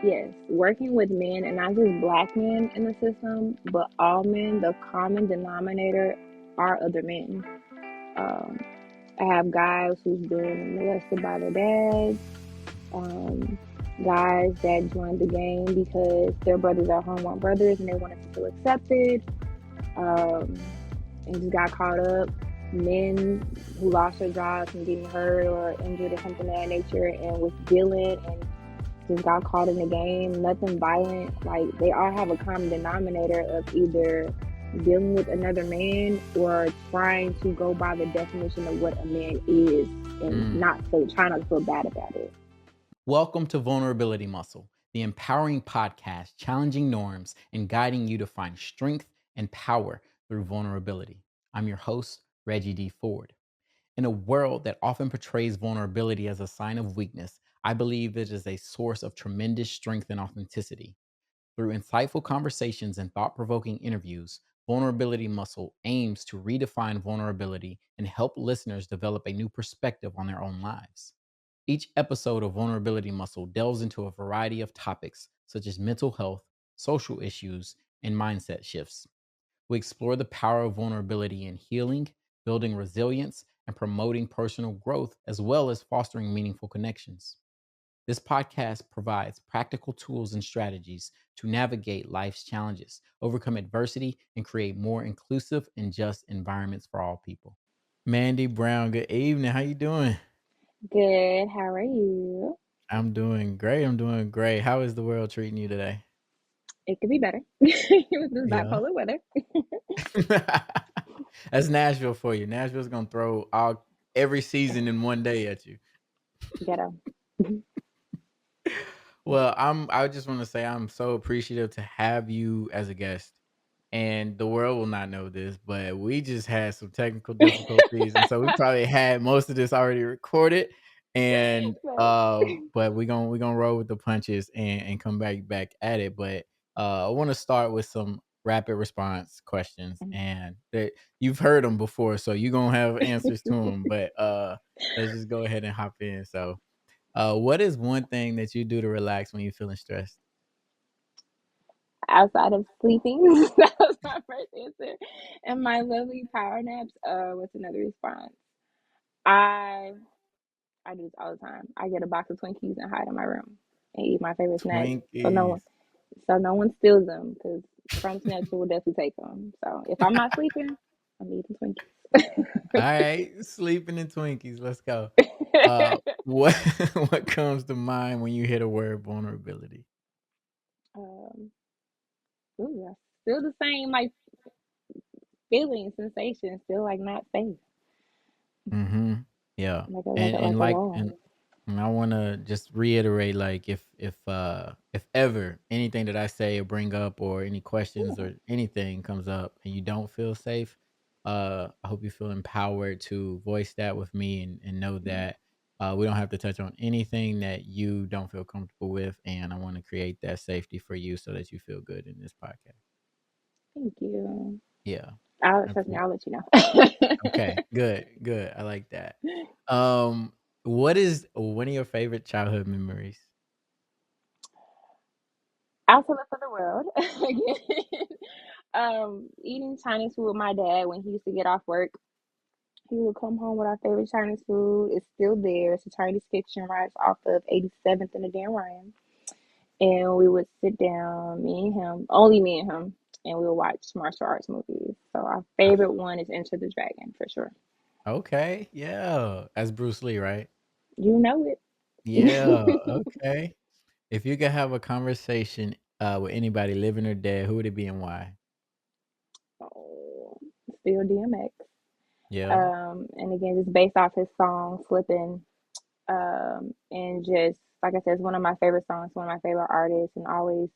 Yes, working with men and not just black men in the system, but all men, the common denominator are other men. Um, I have guys who's been molested by their dads, um, guys that joined the game because their brothers at home weren't brothers and they wanted to feel accepted, and just got caught up. Men who lost their jobs and getting hurt or injured or something of that nature and was dealing and just got caught in the game, nothing violent. Like they all have a common denominator of either dealing with another man or trying to go by the definition of what a man is and Mm. not feel try not to feel bad about it. Welcome to Vulnerability Muscle, the empowering podcast challenging norms and guiding you to find strength and power through vulnerability. I'm your host, Reggie Ford. In a world that often portrays vulnerability as a sign of weakness, I believe it is a source of tremendous strength and authenticity. Through insightful conversations and thought provoking interviews, Vulnerability Muscle aims to redefine vulnerability and help listeners develop a new perspective on their own lives. Each episode of Vulnerability Muscle delves into a variety of topics such as mental health, social issues, and mindset shifts. We explore the power of vulnerability in healing, building resilience, and promoting personal growth, as well as fostering meaningful connections. This podcast provides practical tools and strategies to navigate life's challenges, overcome adversity, and create more inclusive and just environments for all people. Mandii Brown, good evening. How you doing? Good. How are you? I'm doing great. I'm doing great. How is the world treating you today? It could be better with this Yeah. bipolar weather. That's Nashville for you. Nashville's gonna throw all every season in one day at you. Ghetto. Well, I just want to say I'm so appreciative to have you as a guest. And the world will not know this, but we just had some technical difficulties, and so we probably had most of this already recorded. And Right. but we gonna roll with the punches and come back at it. But I want to start with some rapid response questions, and that you've heard them before, so you're gonna have answers to them. But let's just go ahead and hop in. So, what is one thing that you do to relax when you're feeling stressed? Outside of sleeping, that was my first answer. And my lovely power naps, what's another response? I I do this all the time. I get a box of Twinkies and hide in my room and eat my favorite snacks. So no one Twinkies. so no one steals them because Crumb Snatcher will definitely take them. So if I'm not sleeping, I'm eating All Twinkies. right, sleeping in Twinkies. Let's go. What what comes to mind when you hear the word vulnerability? um, ooh, that's still the same like feeling, sensation, still like not safe. Mm-hmm. Yeah, Like a like and a like and a like wall. and I want to just reiterate, like if ever anything that I say or bring up or any questions Yeah. or anything comes up and you don't feel safe, I hope you feel empowered to voice that with me and know that we don't have to touch on anything that you don't feel comfortable with, and I want to create that safety for you so that you feel good in this podcast. Thank you. Yeah, Trust me, absolutely. I'll let you know. Okay, good. I like that. Um, what is one of your favorite childhood memories? Out to look for the world again. Eating Chinese food with my dad when he used to get off work. He would come home with our favorite Chinese food. It's still there. It's a Chinese kitchen right off of 87th and the Dan Ryan. And we would sit down, me and him, only me and him, and we would watch martial arts movies. So our favorite one is Enter the Dragon for sure. Okay, yeah, that's Bruce Lee, right? You know Yeah, it. okay. If you could have a conversation with anybody, living or dead, who would it be and why? Oh, still DMX. Yeah. And again, just based off his song "Flippin'," and just like I said, it's one of my favorite songs, one of my favorite artists, and always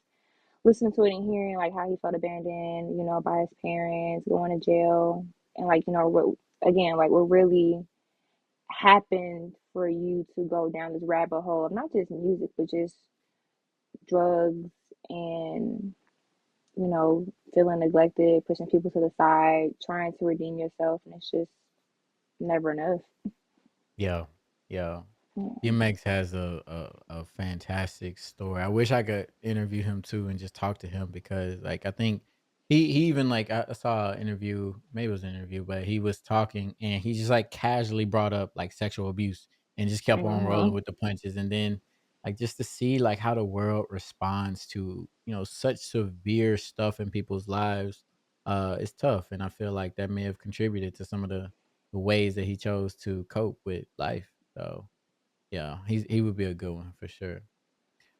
listening to it and hearing like how he felt abandoned, by his parents, going to jail, and like what again, like what really happened for you to go down this rabbit hole of not just music, but just drugs and feeling neglected, pushing people to the side, trying to redeem yourself, and it's just never enough. Yeah. Yeah. DMX has a fantastic story. I wish I could interview him too and just talk to him because like I think he even like I saw an interview, maybe it was an interview, but he was talking and he just like casually brought up like sexual abuse and just kept on rolling Mm-hmm. with the punches. And then like just to see like how the world responds to, such severe stuff in people's lives, it's tough. And I feel like that may have contributed to some of the ways that he chose to cope with life. So yeah, he would be a good one for sure.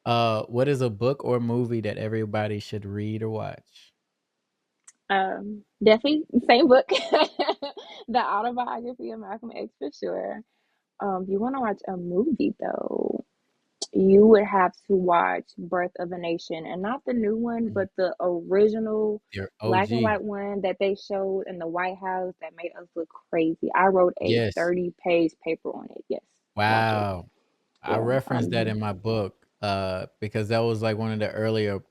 What is a book or movie that everybody should read or watch? Definitely same book, the autobiography of Malcolm X for sure. If you want to watch a movie though, you would have to watch Birth of a Nation, and not the new one, Mm, but the original your black and OG. white one that they showed in the White House that made us look crazy. I wrote a Yes. 30-page paper on it. Yes, watch it. Wow. I Yeah, referenced that in my book because that was like one of the earlier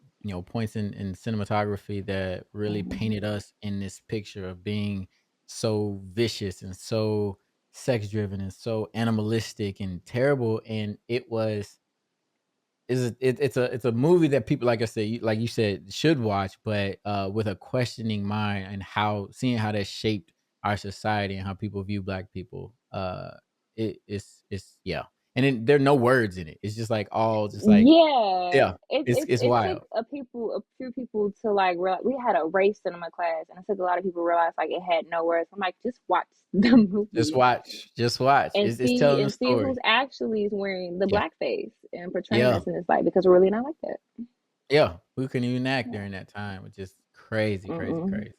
points in cinematography that really mhm. painted us in this picture of being so vicious and so sex driven and so animalistic and terrible. And it was it's a movie that people, like I said, like you said, should watch, but with a questioning mind and how seeing how that shaped our society and how people view black people. It's yeah, and then there are no words in it. It's just like all just like Yeah, yeah, it it's it it's it took wild. a few people to like we had a race cinema class, and it took a lot of people to realize like it had no words. I'm like, just watch the Just movie watch, just watch. and It's telling a see story. who's actually wearing the Yeah, blackface and portraying yeah, us in this light because we're really not like that. yeah. Who can even act Yeah. during that time? Which is crazy, crazy, Mm-mm. crazy.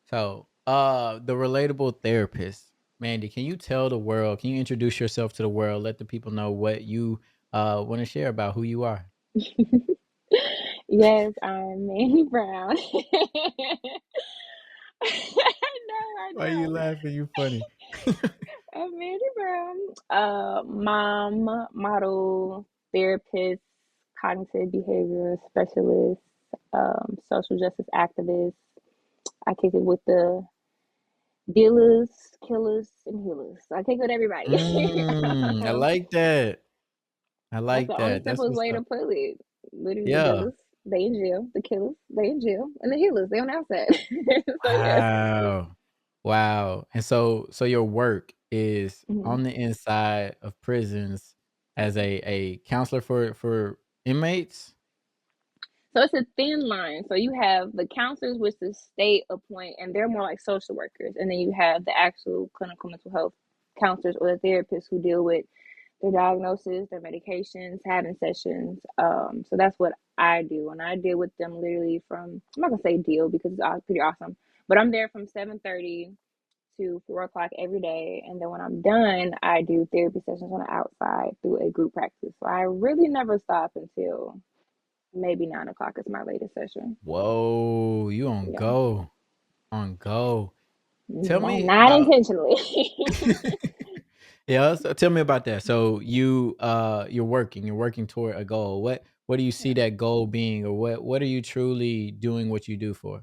So, the relatable therapist, Mandy, can you tell the world, can you introduce yourself to the world? Let the people know what you want to share about who you are. Yes, I'm Mandii Brown. I Why you know. laughing? You funny. I'm Mandii Brown. Mom, model, therapist, cognitive behavior specialist, social justice activist. I kick it with the dealers, killers, and healers. I kick it with everybody. I like that. I That's like the only that. That's simplest what's way to up. put it. Literally, the Yeah. dealers, they in jail. The killers, they in jail. And the healers, they on the outside. So, yes. Wow. Wow. And so your work is Mhm. on the inside of prisons as a counselor for inmates? So, it's a thin line. So, you have the counselors, which the state appoint, and they're more like social workers. And then you have the actual clinical mental health counselors or the therapists who deal with their diagnosis, their medications, having sessions. So that's what I do, and I deal with them literally from, I'm not gonna say deal because it's pretty awesome, but I'm there from 7:30 to 4 o'clock every day, and then when I'm done, I do therapy sessions on the outside through a group practice. So I really never stop until maybe 9 o'clock is my latest session. Whoa, you on Yeah, go. On go. Tell not, me not about intentionally. Yeah, so tell me about that. So you're working toward a goal. What do you see Yeah. that goal being, or what are you truly doing what you do for?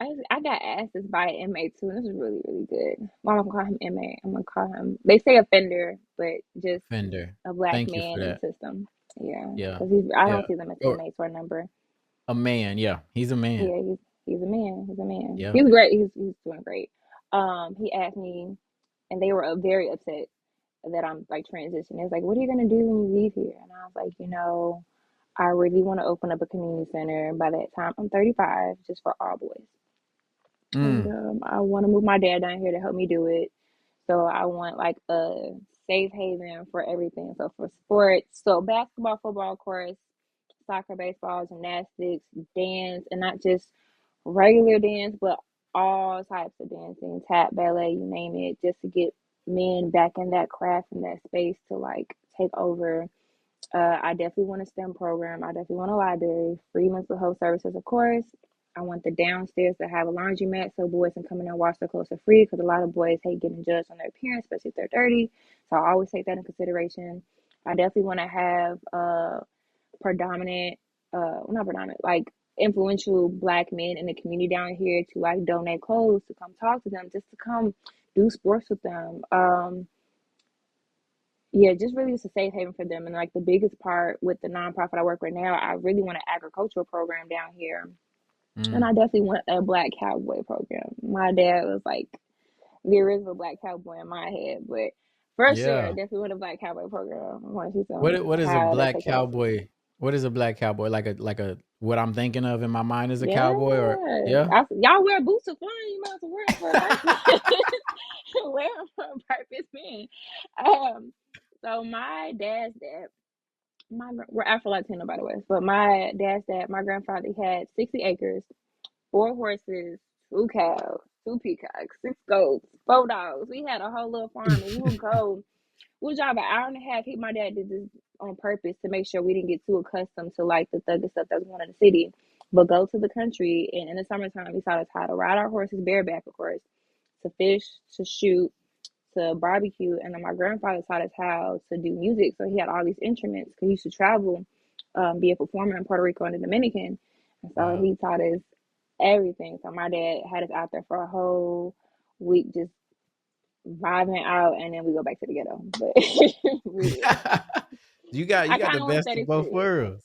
I got asked this by an inmate too, and this is really, really good. Well, I'm gonna call him inmate. I'm gonna call him. They say offender, but just Offender. a black Thank you for man in the that. system. Yeah, Yeah. because I Yeah. don't see them as Or inmates or a number. a man, yeah. He's a man. Yeah, he's a man. He's a man. Yeah. He's great. He's doing great. He asked me, and they were very upset that I'm like transitioning. It's like, what are you gonna do when you leave here? And I was like, I really want to open up a community center. By that time, I'm 35, just for all boys. And Mm. I want to move my dad down here to help me do it. So I want like a safe haven for everything. So for sports, so basketball, football, course, soccer, baseball, gymnastics, dance, and not just regular dance, but all types of dancing, tap, ballet, you name it, just to get men back in that craft and that space to like take over. I definitely want a STEM program. I definitely want a library, free mental health services, of course. I want the downstairs to have a laundromat so boys can come in and wash their clothes for free because a lot of boys hate getting judged on their appearance, especially if they're dirty. So I always take that in consideration. I definitely want to have predominant, well, not predominant, like influential black men in the community down here to like donate clothes, to come talk to them, just to come do sports with them. yeah, just really just a safe haven for them. And like the biggest part with the nonprofit I work with now, I really want an agricultural program down here. And I Mm. definitely want a black cowboy program. My dad was like the original black cowboy in my head, but for sure, I Yeah. definitely want a black cowboy program. I want to see some What is a how they black take care of us. cowboy? What is a black cowboy? Like a what I'm thinking of in my mind is a Yeah, cowboy or yeah? y'all wear boots to fly. You might as well wear them for a purpose. Wear them for a purpose, man. Um, so my dad's dad, we're Afro Latino by the way, but my dad's dad, my grandfather, he had 60 acres, 4 horses, 2 cows, 2 peacocks, 6 goats, 4 dogs. We had a whole little farm, and we would go. We would drive an hour and a half. My dad did this on purpose to make sure we didn't get too accustomed to like the thuggy stuff that was going on in the city, but go to the country. And in the summertime, he taught us how to ride our horses bareback, of course, to fish, to shoot, to barbecue. And then my grandfather taught us how to do music. So he had all these instruments because he used to travel, be a performer in Puerto Rico and the Dominican. And so Wow. he taught us everything. So my dad had us out there for a whole week just vibing out, and then we go back to the ghetto. But we did. You I got kind the of want best that of both experience. worlds.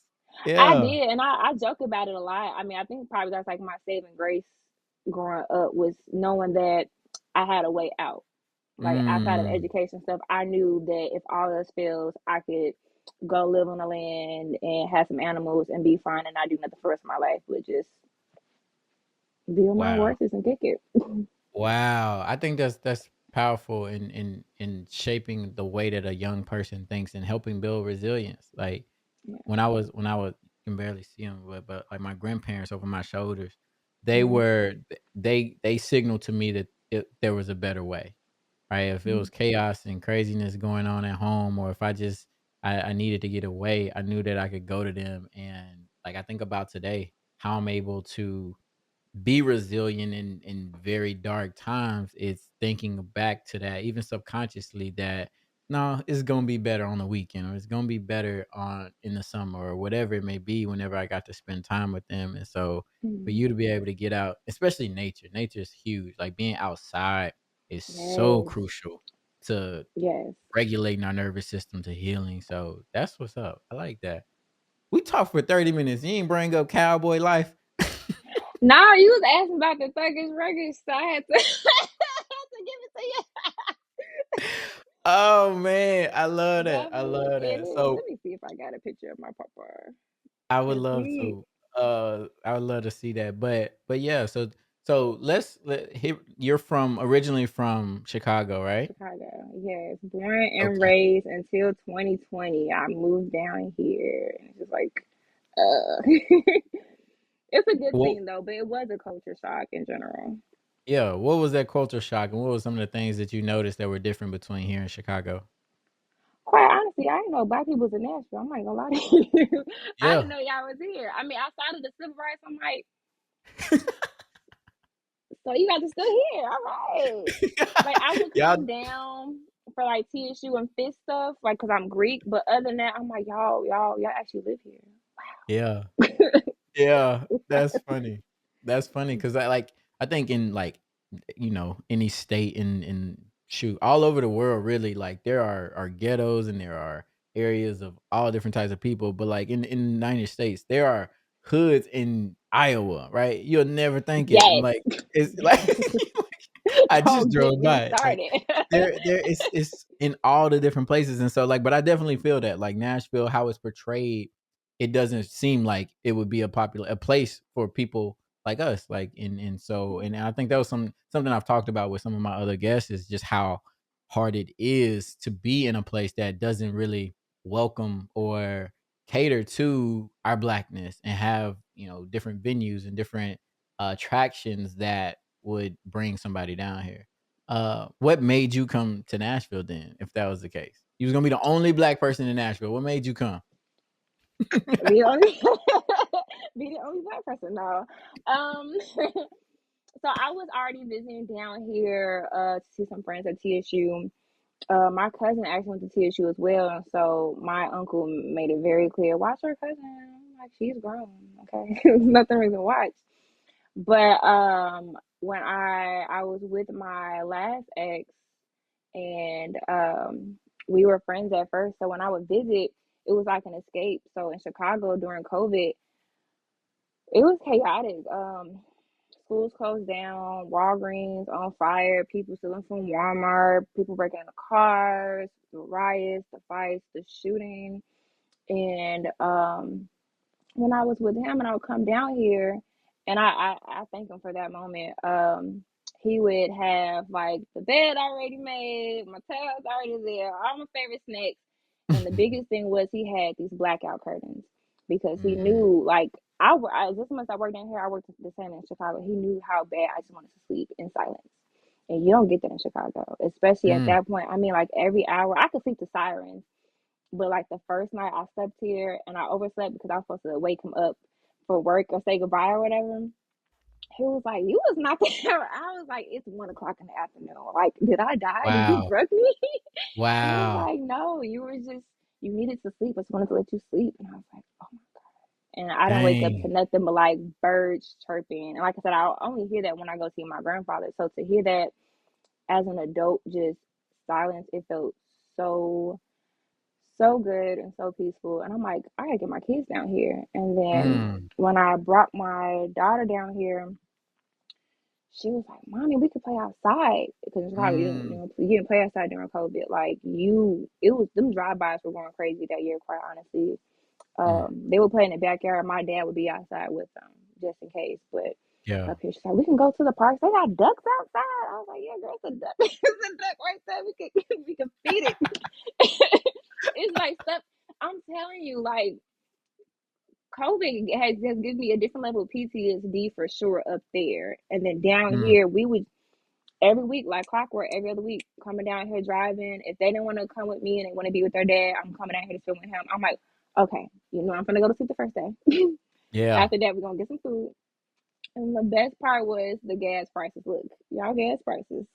I Yeah. did, and I joke about it a lot. I mean, I think probably that's like my saving grace growing up was knowing that I had a way out. Like outside of Mm. education stuff, I knew that if all else fails, I could go live on the land and have some animals and be fine and not do nothing for the rest of my life, but just be on my Wow. horses and kick it. Wow. I think that's powerful in shaping the way that a young person thinks and helping build resilience. Like Yeah. when I was you can barely see them, but like my grandparents over my shoulders, they Mm-hmm. were they signaled to me that there was a better way, right? If it Mm-hmm. was chaos and craziness going on at home, or if I needed to get away, I knew that I could go to them. And like I think about today, how I'm able to be resilient in very dark times. It's thinking back to that, even subconsciously, that no, it's gonna be better on the weekend, or it's gonna be better on in the summer, or whatever it may be. Whenever I got to spend time with them, and so for Mm-hmm. you to be able to get out, especially nature is huge. Like being outside is so Yes. crucial to Yes. regulating our nervous system to healing. So that's what's up. I like that. We talked for 30 minutes. You ain't bring up cowboy life. Nah, you was asking about the Turkish Turkish, so I had to, I had to give it to you. Oh man, I love that. I Definitely, love it that. is. So Let me see if I got a picture of my papa. I would Cause love he to. I would love to see that. But yeah. So you're from originally from Chicago, right? Chicago, yes, born and Okay. raised until 2020. I moved down here. And it's just like, uh, it's a good Well, thing though, but it was a culture shock in general. yeah. What was that culture shock, and what was some of the things that you noticed that were different between here and Chicago? Quite honestly, I didn't know black people was in Nashville. I'm not gonna lie to you. I Yeah. didn't know y'all was here. I mean, outside of the civil rights, I'm like, so you guys are still here. All right. Like I would come Y'all. down for like TSU and fit stuff, like because I'm Greek. But other than that, I'm like, y'all actually live here. Yeah. Yeah, that's funny. That's funny because I think in like any state in shoot all over the world really, like there are ghettos and there are areas of all different types of people, but like in the United States there are hoods in Iowa, right? You'll never think it. And Yes. like it's like I just Don't get drove me by it. Like started. there it's in all the different places. And so like, but I definitely feel that like Nashville, how it's portrayed, it doesn't seem like it would be a place for people like us. Like and so and I think that was something I've talked about with some of my other guests is just how hard it is to be in a place that doesn't really welcome or cater to our blackness and have different venues and different attractions that would bring somebody down here. What made you come to Nashville then, if that was the case? You was gonna be the only black person in Nashville. What made you come? Be the only be the only black person. No. So I was already visiting down here to see some friends at TSU. My cousin actually went to TSU as well, and so my uncle made it very clear, watch your cousin. I'm like, she's grown, okay? There's nothing really to watch. But when I was with my last ex, and we were friends at first. So when I would visit, it was like an escape. So in Chicago during COVID, it was chaotic. Schools closed down, Walgreens on fire, people stealing from Walmart, people breaking into cars, the riots, the fights, the shooting. And when I was with him and I would come down here, and I thank him for that moment. He would have like the bed already made, my towels already there, all my favorite snacks. And the biggest thing was he had these blackout curtains because he Mm, knew like I just once I worked down here, I worked the same in Chicago. He knew how bad I just wanted to sleep in silence. And you don't get that in Chicago, especially at mm, that point. I mean, like every hour, I could sleep to sirens, but like the first night I slept here and I overslept because I was supposed to wake him up for work or say goodbye or whatever. He was like, "You was not there." I was like, "It's 1 o'clock in the afternoon. Like, did I die? Did you wow. drug me?" He was Wow. like, "No, you were just you needed to sleep. I just wanted to let you sleep." And I was like, "Oh." And I didn't wake up to Dang. nothing but like birds chirping. And like I said, I only hear that when I go see my grandfather. So to hear that as an adult, just silence, it felt so good and so peaceful. And I'm like, I gotta get my kids down here. And then Mm, when I brought my daughter down here, she was like, "Mommy, we could play outside." Because in Chicago, mm, you didn't play outside during COVID. Like it was them drive-bys were going crazy that year. Quite honestly, mm. they would play in the backyard. My dad would be outside with them just in case. But Yeah. up here, she's like, "We can go to the parks. They got ducks outside." I was like, "Yeah, girl, it's a duck. It's a duck right there. We can feed it." It's like stuff. I'm telling you, like COVID has just given me a different level of PTSD for sure up there. And then down Mm, here, we would every week, like clockwork, every other week, coming down here driving. If they didn't want to come with me and they want to be with their dad, I'm coming down here to film with him. I'm like, okay, I'm gonna go to sleep the first day. yeah. After that, we're gonna get some food. And the best part was the gas prices. Look, y'all gas prices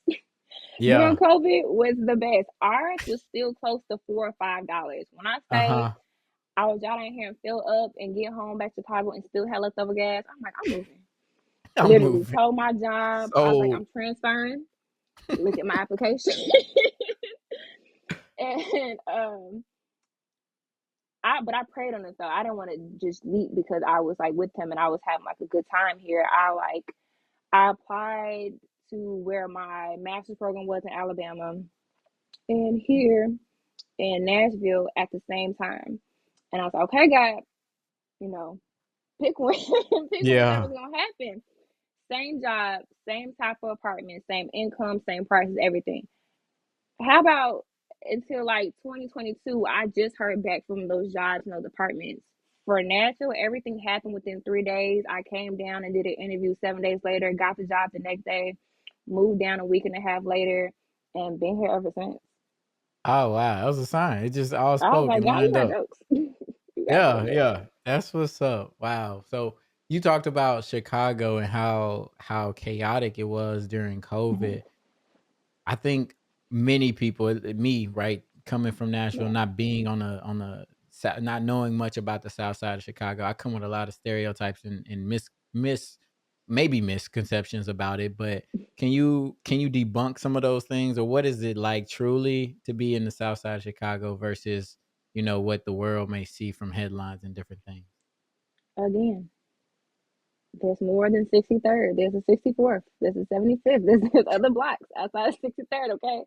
during Yeah. COVID was the best. Ours was still close to $4 or $5. When I say Uh-huh. I was out here and fill up and get home back to Chicago and still had leftover gas. I'm like, I'm moving. I'm Literally moving. told my job, I was like, So, I'm transferring. Look at my application. And but I prayed on it though. I didn't want to just leap because I was like with him and I was having like a good time here. I applied to where my master's program was in Alabama and here in Nashville at the same time. And I was like, okay, God, you know, pick one, pick yeah. whatever's gonna happen. Same job, same type of apartment, same income, same prices, everything. How about until like 2022, I just heard back from those jobs and those apartments. For Nashville, everything happened within 3 days. I came down and did an interview 7 days later, got the job the next day, moved down a week and a half later, and been here ever since. Oh, wow. That was a sign. It just all I was spoke like, and God, you lined got up. jokes. You got Yeah, jokes, Lord. yeah. That's what's up. Wow. So you talked about Chicago and how chaotic it was during Hmm. COVID. I think many people, me, right, coming from Nashville, Yeah. not being not knowing much about the South Side of Chicago, I come with a lot of stereotypes and maybe misconceptions about it. But can you debunk some of those things, or what is it like truly to be in the South Side of Chicago versus what the world may see from headlines and different things? Again, there's more than 63rd. There's a 64th. There's a 75th. There's other blocks outside of 63rd, okay?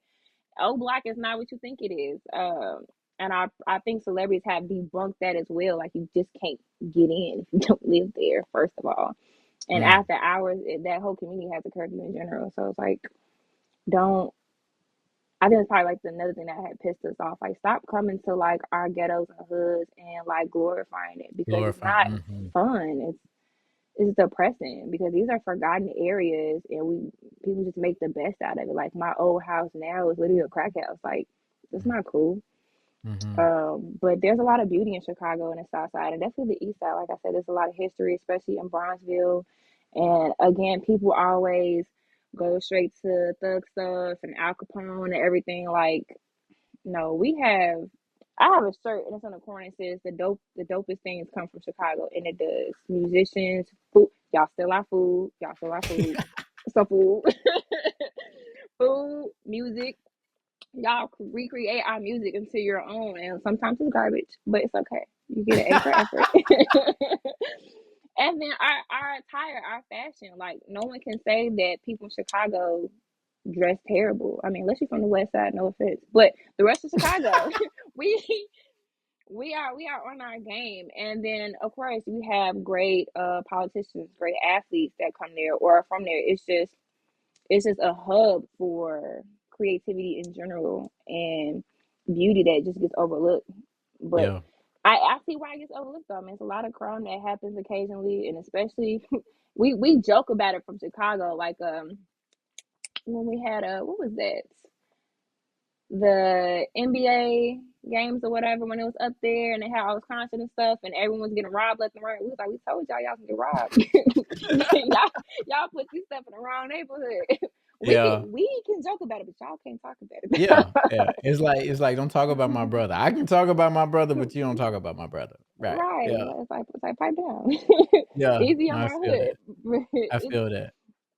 Old Black is not what you think it is. And I think celebrities have debunked that as well. Like you just can't get in if you don't live there, first of all. And Mm, after hours, that whole community has a curfew in general. So it's like, don't. I think it's probably like another thing that had pissed us off. Like, stop coming to like our ghettos and hoods and like glorifying it because it's glorifying. not Hmm. fun. It's depressing because these are forgotten areas and we people just make the best out of it. Like my old house now is literally a crack house. Like it's not cool. Hmm. But there's a lot of beauty in Chicago and the South Side, and definitely the East Side. Like I said, there's a lot of history, especially in Bronzeville. And again, people always go straight to thug stuff and Al Capone and everything. Like, no, we have. I have a shirt and it's on the corner. It says the dopest things come from Chicago, and it does. Musicians, food. Y'all steal our food. Y'all steal our food. So food, food, music, y'all recreate our music into your own, and sometimes it's garbage, but it's okay. You get an A for effort. And then our attire, our fashion, like no one can say that people in Chicago dress terrible. I mean, unless you're from the West Side, no offense, but the rest of Chicago, we we are on our game. And then of course we have great politicians, great athletes that come there or are from there. It's just a hub for creativity in general and beauty that just gets overlooked. But Yeah. I see why it gets overlooked though. I mean, it's a lot of crime that happens occasionally, and especially we joke about it from Chicago, like when we had what was that? The NBA games or whatever, when it was up there and they had all this concert and stuff and everyone was getting robbed left and right. We was like, we told y'all can get robbed. y'all put this stuff in the wrong neighborhood. Yeah. We can joke about it, but y'all can't talk about Yeah, yeah. it. It's like don't talk about my brother. I can talk about my brother, but you don't talk about my brother. Right. Right. Yeah. It's like pipe down. Yeah. Easy on I my feel that. hood. I It's feel that.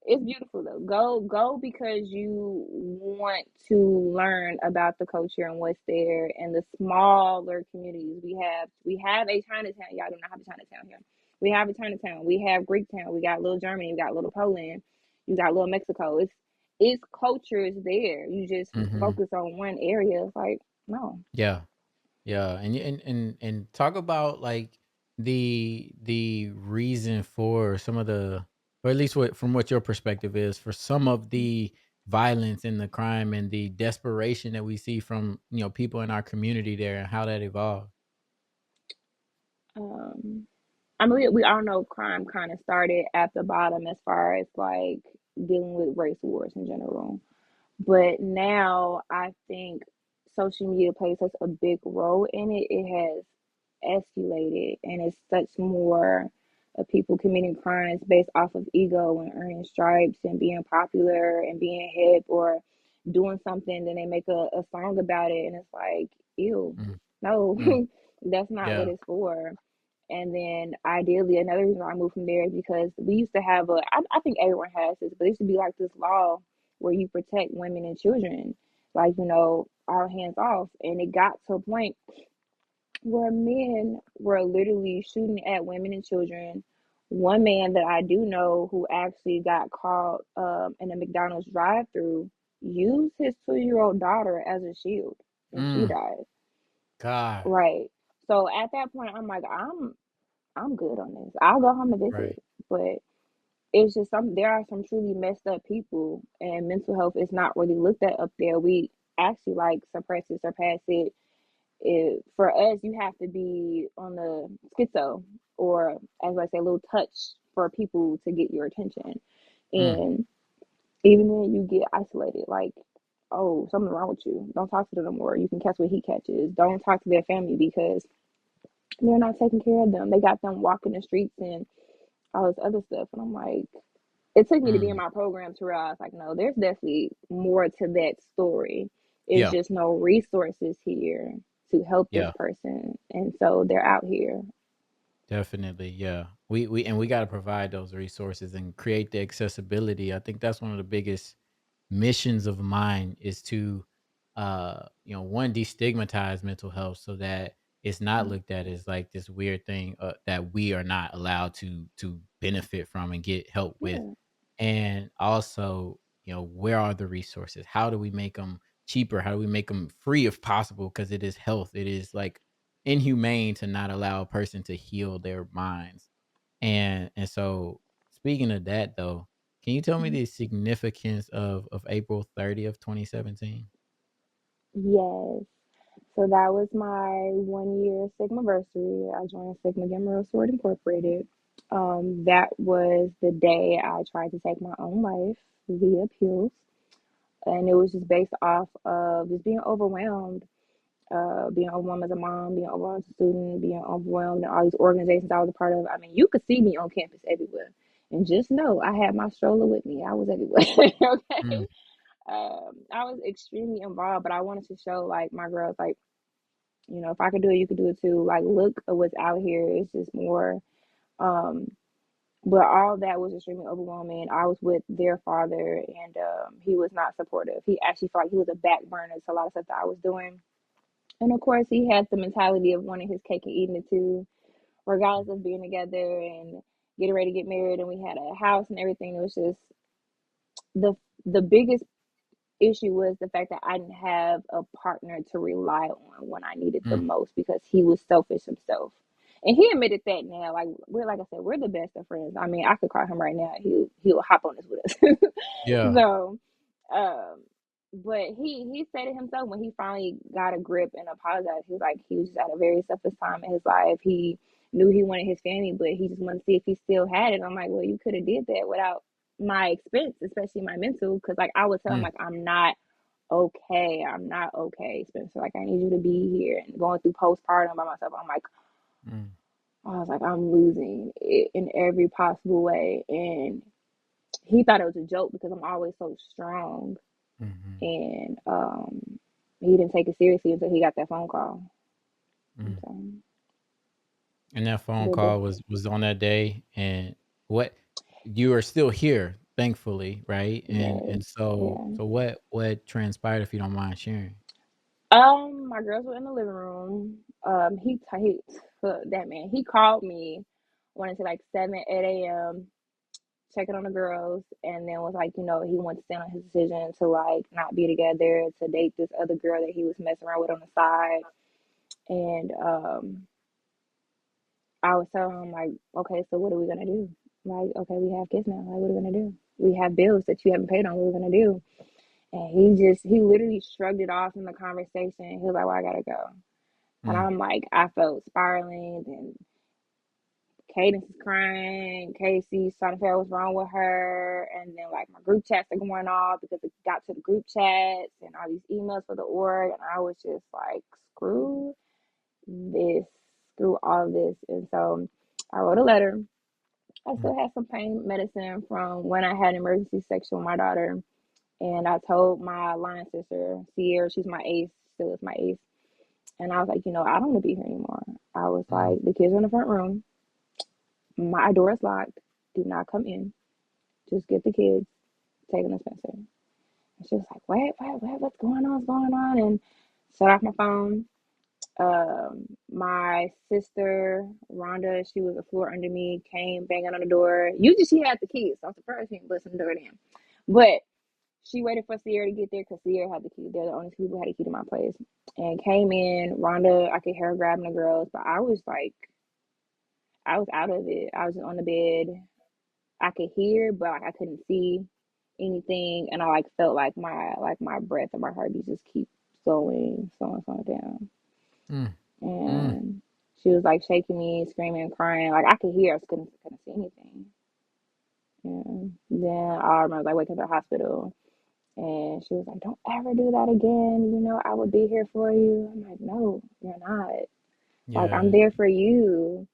it's beautiful though. Go because you want to learn about the culture and what's there and the smaller communities we have. We have a Chinatown. Y'all do not have a Chinatown here. We have a Chinatown. We have Greektown. We got little Germany. We got little Poland. You got little Mexico. It's culture is there. You just Mhm. focus on one area. It's like no. Yeah. Yeah, and talk about like the reason for some of the, or at least what from what your perspective is for some of the violence and the crime and the desperation that we see from people in our community there and how that evolved. Um, I mean, we all know crime kind of started at the bottom as far as like dealing with race wars in general. But now I think social media plays such a big role in it. It has escalated and it's such more of people committing crimes based off of ego and earning stripes and being popular and being hip or doing something. Then they make a song about it and it's like, ew, Mm, no, mm, that's not what yeah. it's for. And then ideally, another reason why I moved from there is because we used to have I think everyone has this, but it used to be like this law where you protect women and children, like, all hands off. And it got to a point where men were literally shooting at women and children. One man that I do know who actually got caught in a McDonald's drive through used his 2-year-old daughter as a shield and she Mm, died. gosh. Right. So at that point, I'm like, I'm good on this. I'll go home and visit. Right. But it's just there are some truly messed up people and mental health is not really looked at up there. We actually like suppress it, surpass it. For us, you have to be on the schizo or as I say, a little touch for people to get your attention. Mm, And even then you get isolated, like, oh, something's wrong with you. Don't talk to them no more. You can catch what he catches. Don't talk to their family because they're not taking care of them. They got them walking the streets and all this other stuff. And I'm like, it took me to be in mm, my program to realize, like, no, there's definitely more to that story. It's yeah. just no resources here to help this Yeah. person. And so they're out here. Definitely, yeah. We got to provide those resources and create the accessibility. I think that's one of the biggest missions of mine is to one, destigmatize mental health so that it's not looked at as like this weird thing that we are not allowed to benefit from and get help with. Yeah. And also, where are the resources? How do we make them cheaper? How do we make them free if possible? Because it is health. It is like inhumane to not allow a person to heal their minds. And so speaking of that though, can you tell me Mhm. the significance of April 30th, 2017? Yes. So that was my 1 year Sigmaversary. I joined Sigma Gamma Rho Sword Incorporated. That was the day I tried to take my own life via pills. And it was just based off of just being overwhelmed, being overwhelmed as a mom, being overwhelmed as a student, being overwhelmed in all these organizations I was a part of. I mean, you could see me on campus everywhere. And just know I had my stroller with me. I was everywhere. Mm, Okay. I was extremely involved, but I wanted to show like my girls, like, if I could do it, you could do it too. Like, look at what's out here. It's just more. Um, But all that was extremely overwhelming. I was with their father, and he was not supportive. He actually felt like he was a back burner to a lot of stuff that I was doing. And of course, he had the mentality of wanting his cake and eating it too, regardless of being together and getting ready to get married. And we had a house and everything. It was just the biggest issue was the fact that I didn't have a partner to rely on when I needed the Mm. most because he was selfish himself. And he admitted that now. Like I said, we're the best of friends. I mean, I could call him right now. He'll hop on this with us. Yeah. So, um, but he said it himself when he finally got a grip and apologized. He was like he was just at a very selfish time in his life. He knew he wanted his family, but he just wanted to see if he still had it. I'm like, well, you could have did that without my expense, especially my mental, because like I would tell him Mm. like I'm not okay. I'm not okay, Spencer. Like I need you to be here. And going through postpartum by myself, I'm like, Mm. I was like, I'm losing it in every possible way. And he thought it was a joke because I'm always so strong. Mhm. And he didn't take it seriously until he got that phone call. And Mm. so, And that phone but call was on that day, and what you are still here, thankfully, right? And yes, so yeah. so what transpired, if you don't mind sharing? My girls were in the living room. He that man. He called me, wanted to like 7, 8 a.m. checking on the girls, and then was like, he wanted to stand on his decision to like not be together, to date this other girl that he was messing around with on the side. And I was telling him like, okay, so what are we gonna do? Like, okay, we have kids now. Like, what are we gonna do? We have bills that you haven't paid on. What are we gonna do? And he literally shrugged it off in the conversation. He was like, well, I gotta go. And Mm. I'm like, I felt spiraling. And Cadence is crying. Casey's trying to figure out what's wrong with her. And then, like, my group chats are going off because it got to the group chats and all these emails for the org. And I was just like, screw this, screw all of this. And so I wrote a letter. I Mm. still had some pain medicine from when I had an emergency section with my daughter. And I told my line sister, Sierra, she's my ace, still is my ace. And I was like, I don't want to be here anymore. I was Mm. like, the kids are in the front room. My door is locked. Do not come in. Just get the kids, take them to Spencer. And she was like, what's going on? What's going on? And shut off my phone. My sister, Rhonda, she was a floor under me, came banging on the door. Usually she had the keys. So I'm surprised she didn't listen to the door then. But she waited for Sierra to get there because Sierra had the key. They're the only two who had a key to my place. And came in. Rhonda, I could hear her grabbing the girls, but I was out of it. I was on the bed. I could hear, but like I couldn't see anything, and I like felt like my breath and my heartbeat just keep slowing down. Mm. Mm. And she was like shaking me, screaming, crying. Like I could hear, I just couldn't see anything. And then I remember like waking up at the hospital, and she was like, "Don't ever do that again. I would be here for you." I'm like, "No, you're not. Like I'm Yeah. there for you."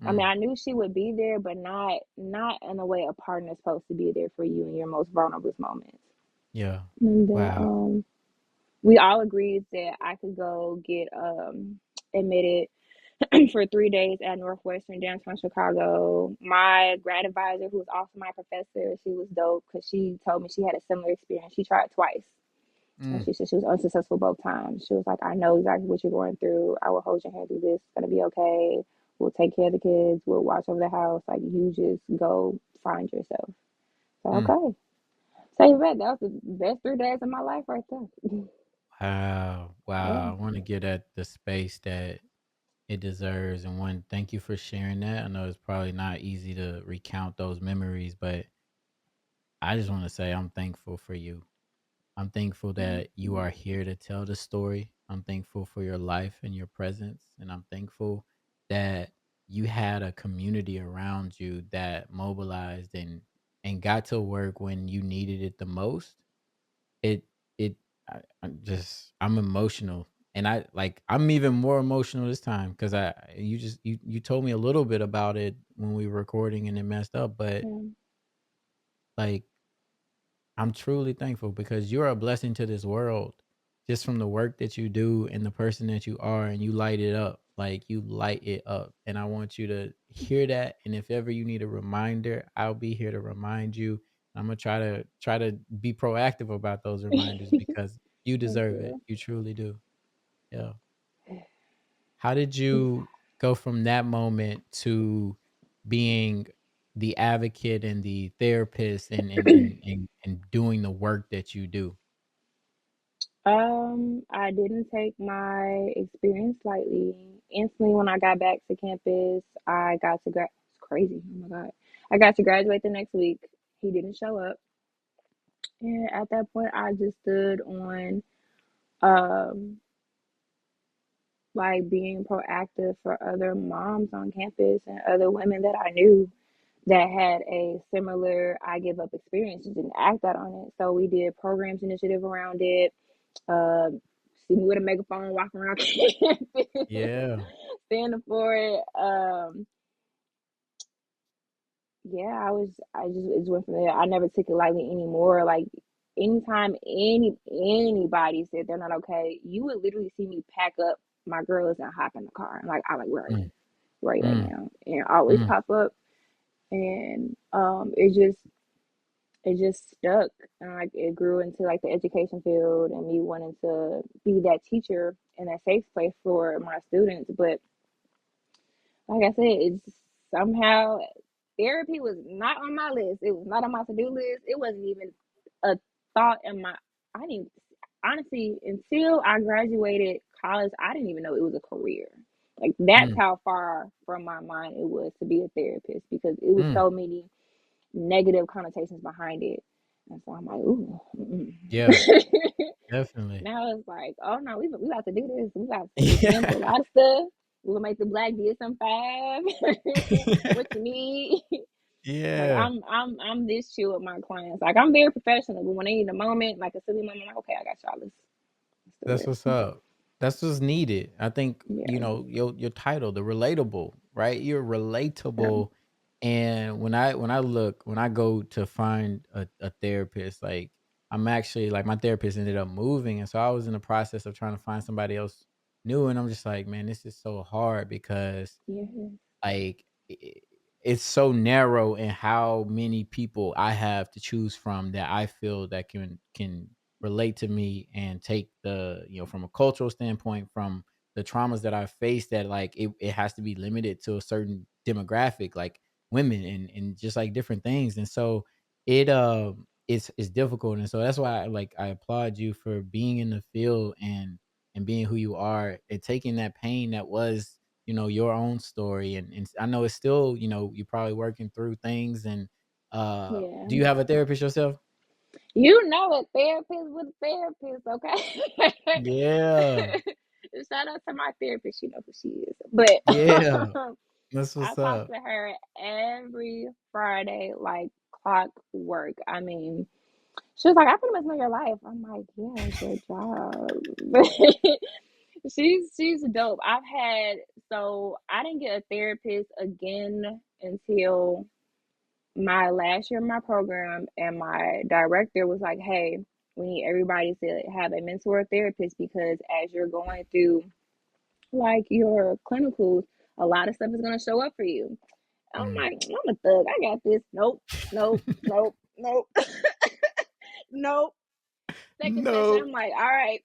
I mean, Mm. I knew she would be there, but not in the way a partner is supposed to be there for you in your most vulnerable moments. Yeah. And then Wow. we all agreed that I could go get admitted for 3 days at Northwestern downtown Chicago. My grad advisor, who was also my professor, she was dope because she told me she had a similar experience. She tried twice. And Mm. she said she was unsuccessful both times. She was like, I know exactly what you're going through. I will hold your hand through this. It's going to be okay. We'll take care of the kids. We'll watch over the house. Like, you just go find yourself. So, Mm. okay. Say that. That was the best 3 days of my life right there. Wow. Yeah. Wow. I want to give that the space that it deserves. And one, thank you for sharing that. I know it's probably not easy to recount those memories, but I just want to say I'm thankful for you. I'm thankful Thank that you you. are here to tell the story. I'm thankful for your life and your presence. And I'm thankful that you had a community around you that mobilized and got to work when you needed it the most. It it I'm emotional. And I'm even more emotional this time because you told me a little bit about it when we were recording and it messed up, but Yeah. like I'm truly thankful because you're a blessing to this world just from the work that you do and the person that you are, and you light it up. Like you light it up, and I want you to hear that. And if ever you need a reminder, I'll be here to remind you. I'm gonna try to be proactive about those reminders because you Thank deserve it. you. You truly do. Yeah. How did you go from that moment to being the advocate and the therapist and doing the work that you do? I didn't take my experience lightly. Instantly when I got back to campus, I got to it's crazy. Oh my God. I got to graduate the next week. He didn't show up. And at that point I just stood on um like being proactive for other moms on campus and other women that I knew that had a similar I give up experience and didn't act out on it. So we did programs initiative around it. Uh, See me with a megaphone walking around campus, Yeah. standing for it. Yeah, I just it just went from there. I never took it lightly anymore. Like anytime anybody said they're not okay, you would literally see me pack up my girls and hop in the car. And like, I like, where are you? Mm, Where are you right mm, now? And always mm. pop up. And it just stuck, and like it grew into like the education field and me wanting to be that teacher and that safe place for my students. But like I said, it's somehow therapy was not on my list. It was not on my to-do list. It wasn't even a thought in my I didn't honestly until I graduated college, I didn't even know it was a career. Like that's Mm, how far from my mind it was to be a therapist, because it was mm. so many negative connotations behind it. And so I'm like, ooh. Yeah, definitely. Now it's like, oh no, we about to do this. We about to Yeah. sample a lot of stuff. We'll make the black DSM-5. What you need. Like Yeah. I'm this chill with my clients. Like I'm very professional, but when they need a moment, like a silly moment, I'm like, okay, I got y'all. Let's That's do what's it. up. That's what's needed. I think, Yeah. your title, the relatable, right? You're Yeah. relatable. And when I go to find a therapist, like I'm actually like my therapist ended up moving. And so I was in the process of trying to find somebody else new. And I'm just like, man, this is so hard because Yeah. like it's so narrow in how many people I have to choose from that I feel that can relate to me and take the, from a cultural standpoint, from the traumas that I faced, that like it has to be limited to a certain demographic, like women and just like different things. And so it's difficult. And so that's why I applaud you for being in the field and being who you are and taking that pain that was, your own story. And I know it's still, you're probably working through things. And Yeah. do you have a therapist yourself? You know a therapist with a therapist, okay? Yeah. Shout out to my therapist, you know who she is. But Yeah. That's I what's talk up. to her every Friday, like clockwork. I mean, she was like, I pretty much know your life. I'm like, yeah, good job. She's dope. So I didn't get a therapist again until my last year of my program, and my director was like, hey, we need everybody to have a mentor therapist, because as you're going through like your clinicals, a lot of stuff is going to show up for you. I'm Mm. like, I'm a thug, I got this. Nope, nope, nope, nope. Nope. Second session, No. I'm like, all right,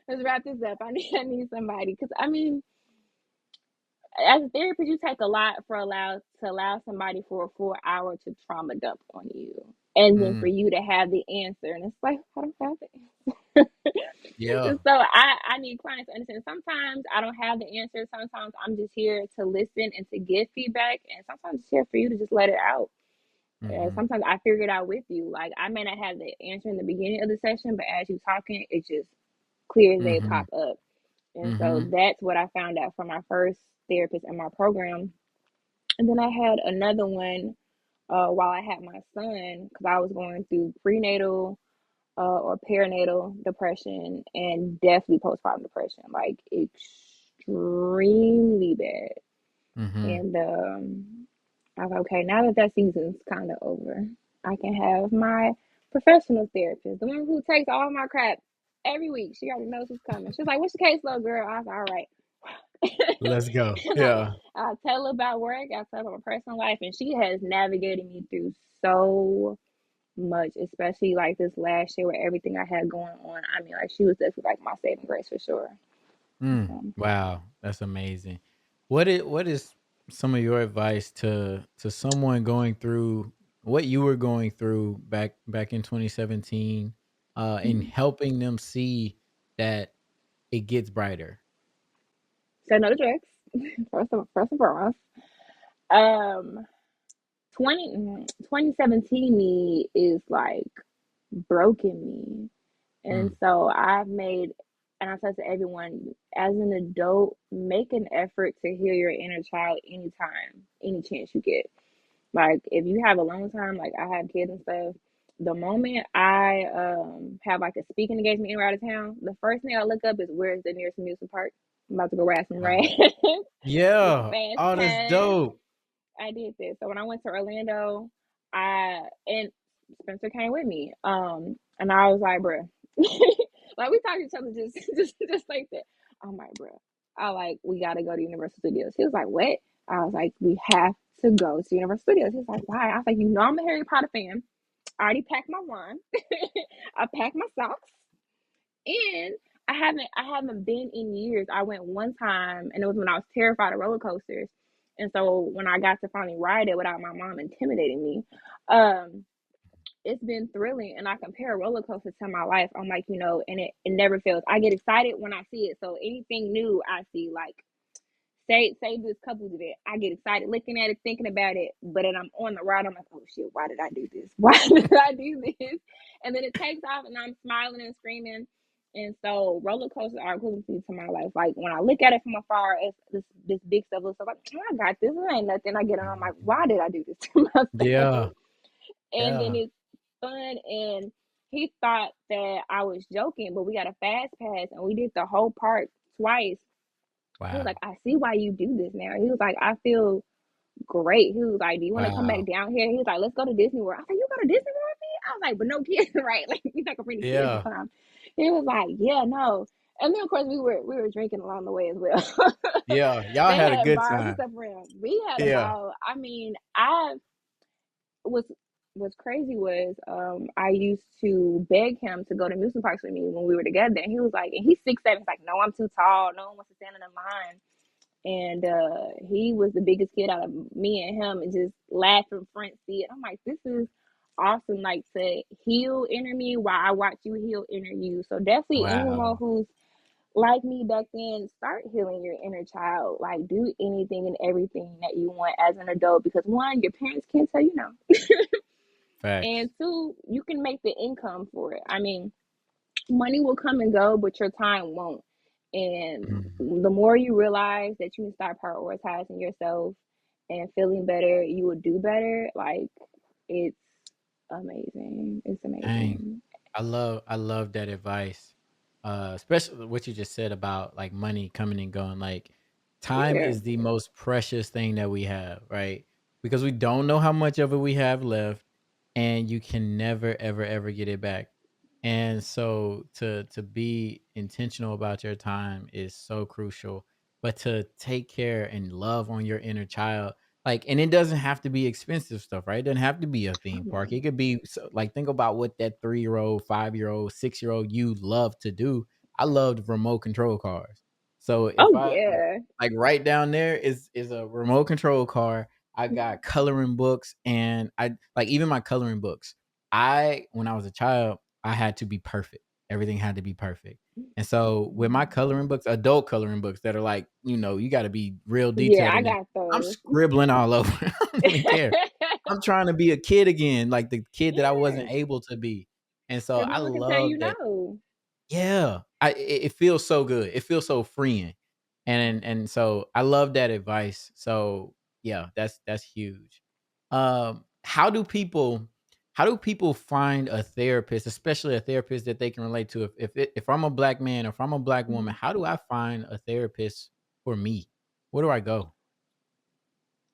let's wrap this up. I need somebody, because I mean, as a therapist, you take a lot for allow somebody for a full hour to trauma dump on you, and then for Mm. you to have the answer, and it's like, I don't have it. Yeah. So I need clients to understand. Sometimes I don't have the answer. Sometimes I'm just here to listen and to give feedback, and sometimes it's here for you to just let it out. Hmm. Sometimes I figure it out with you. Like I may not have the answer in the beginning of the session, but as you talking, it just clear as day Hmm. pop up. And so Hmm. that's what I found out from my first therapist in my program. And then I had another one while I had my son, because I was going through prenatal or perinatal depression, and definitely postpartum depression, like extremely bad. Hmm. And I was like, okay, now that that season's kind of over, I can have my professional therapist, the one who takes all my crap every week. She already knows who's coming. She's like, what's your caseload, girl? I was like, all right. Let's go. And Yeah. I tell her about work, I tell her about my personal life, and she has navigated me through so much, especially like this last year with everything I had going on. I mean, like she was definitely like my saving grace for sure. So, Wow, that's amazing. What is some of your advice to someone going through what you were going through back in 2017, and mhm. helping them see that it gets brighter? So no to drugs. First and foremost. Um, 2017 me is like broken me. And Mm, so I've made, and I tell to everyone, as an adult, make an effort to heal your inner child anytime, any chance you get. Like if you have a long time, like I have kids and stuff, the moment I have like a speaking engagement anywhere out of town, the first thing I look up is where's the nearest amusement park. I'm about to go ride some wow. rain. Get the Yeah. fast Oh, that's pass. dope. I did this. So when I went to Orlando, I and Spencer came with me. And I was like, bruh, like we talked to each other just like that. I'm like, bruh, we gotta go to Universal Studios. He was like, what? I was like, we have to go to Universal Studios. He was like, why? I was like, you know, I'm a Harry Potter fan. I already packed my wand. I packed my socks. And I haven't been in years. I went one time and it was when I was terrified of roller coasters. And so when I got to finally ride it without my mom intimidating me, um, it's been thrilling and I compare a roller coaster to my life. I'm like, and it never fails. I get excited when I see it. So anything new I see, like say this couples event. I get excited looking at it, thinking about it, but then I'm on the ride. I'm like, oh shit, why did I do this? Why did I do this? And then it takes off, and I'm smiling and screaming. And so roller coasters are equivalency to my life. Like when I look at it from afar, it's this big stuff looks like, oh, I got this. It ain't nothing. I get on. I'm like, why did I do this to myself? Yeah. And then Yeah. it's fun. And he thought that I was joking, but we got a fast pass, and we did the whole park twice. He was like, Wow. I see why you do this now. He was like, I feel great. He was like, do you want to come back Wow. down here? He was like, let's go to Disney World. I was like, you go to Disney World with me? I was like, but no kids, right? Like, you're not gonna bring the kids this Yeah. time. He was like, yeah, no. And then of course we were drinking along the way as well. Yeah. Y'all They had a had good bars and time. stuff around. We had a Yeah. ball. I mean, I was what's crazy was I used to beg him to go to amusement parks with me when we were together, and he was like, and he's 6'7", he's like, no, I'm too tall. No one wants to stand in the line. And he was the biggest kid out of me and him, and just laughing front seat. I'm like, this is awesome, like to heal inner me while I watch you heal inner you. So definitely anyone Wow. who's like me back then, start healing your inner child. Like do anything and everything that you want as an adult, because one, your parents can't tell you no, Facts. and two, you can make the income for it. I mean, money will come and go, but your time won't. And Mhm. the more you realize that you can start prioritizing yourself and feeling better, you will do better. Like it's amazing. It's Dang. amazing. I love that advice. Especially what you just said about like money coming and going. Like time Yeah. is the most precious thing that we have, right? Because we don't know how much of it we have left, and you can never ever ever get it back. And so to be intentional about your time is so crucial. But to take care and love on your inner child, like, and it doesn't have to be expensive stuff, right? It doesn't have to be a Oh theme park. no. It could be like, think about what that 3-year-old, 5-year-old, 6-year-old you love to do. I loved remote control cars. So if Oh I yeah. like right down there is a remote control car. I got coloring books, and I like even my coloring books. I when I was a child, I had to be perfect. Everything had to be perfect. And so with my coloring books, adult coloring books that are like, you got to be real Yeah, detailed I in it. got I'm those. scribbling all over. I don't even care. I'm trying to be a kid again, like the kid that I wasn't Yes, able to be. And so because I no one can tell you love that. no. Yeah. It feels so good. It feels so freeing. And so I love that advice. So yeah, that's huge. How do people find a therapist, especially a therapist that they can relate to? If I'm a black man, or if I'm a black woman, Mhm. how do I find a therapist for me? Where do I go?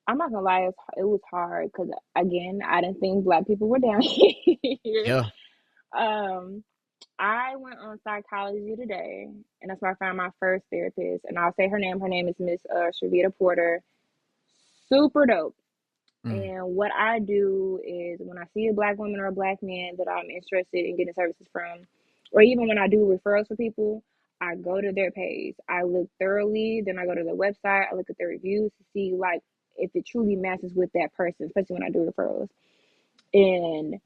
I'm not gonna lie, it was hard because again, I didn't think black people were down here. Yeah. Um, I went on Psychology Today, and that's where I found my first therapist. And I'll say her name. Her name is Miss Shavita Porter. Super dope. Mm, And what I do is when I see a black woman or a black man that I'm interested in getting services from, or even when I do referrals for people, I go to their page. I look thoroughly, then I go to their website, I look at their reviews to see like if it truly matches with that person, especially when I do referrals. And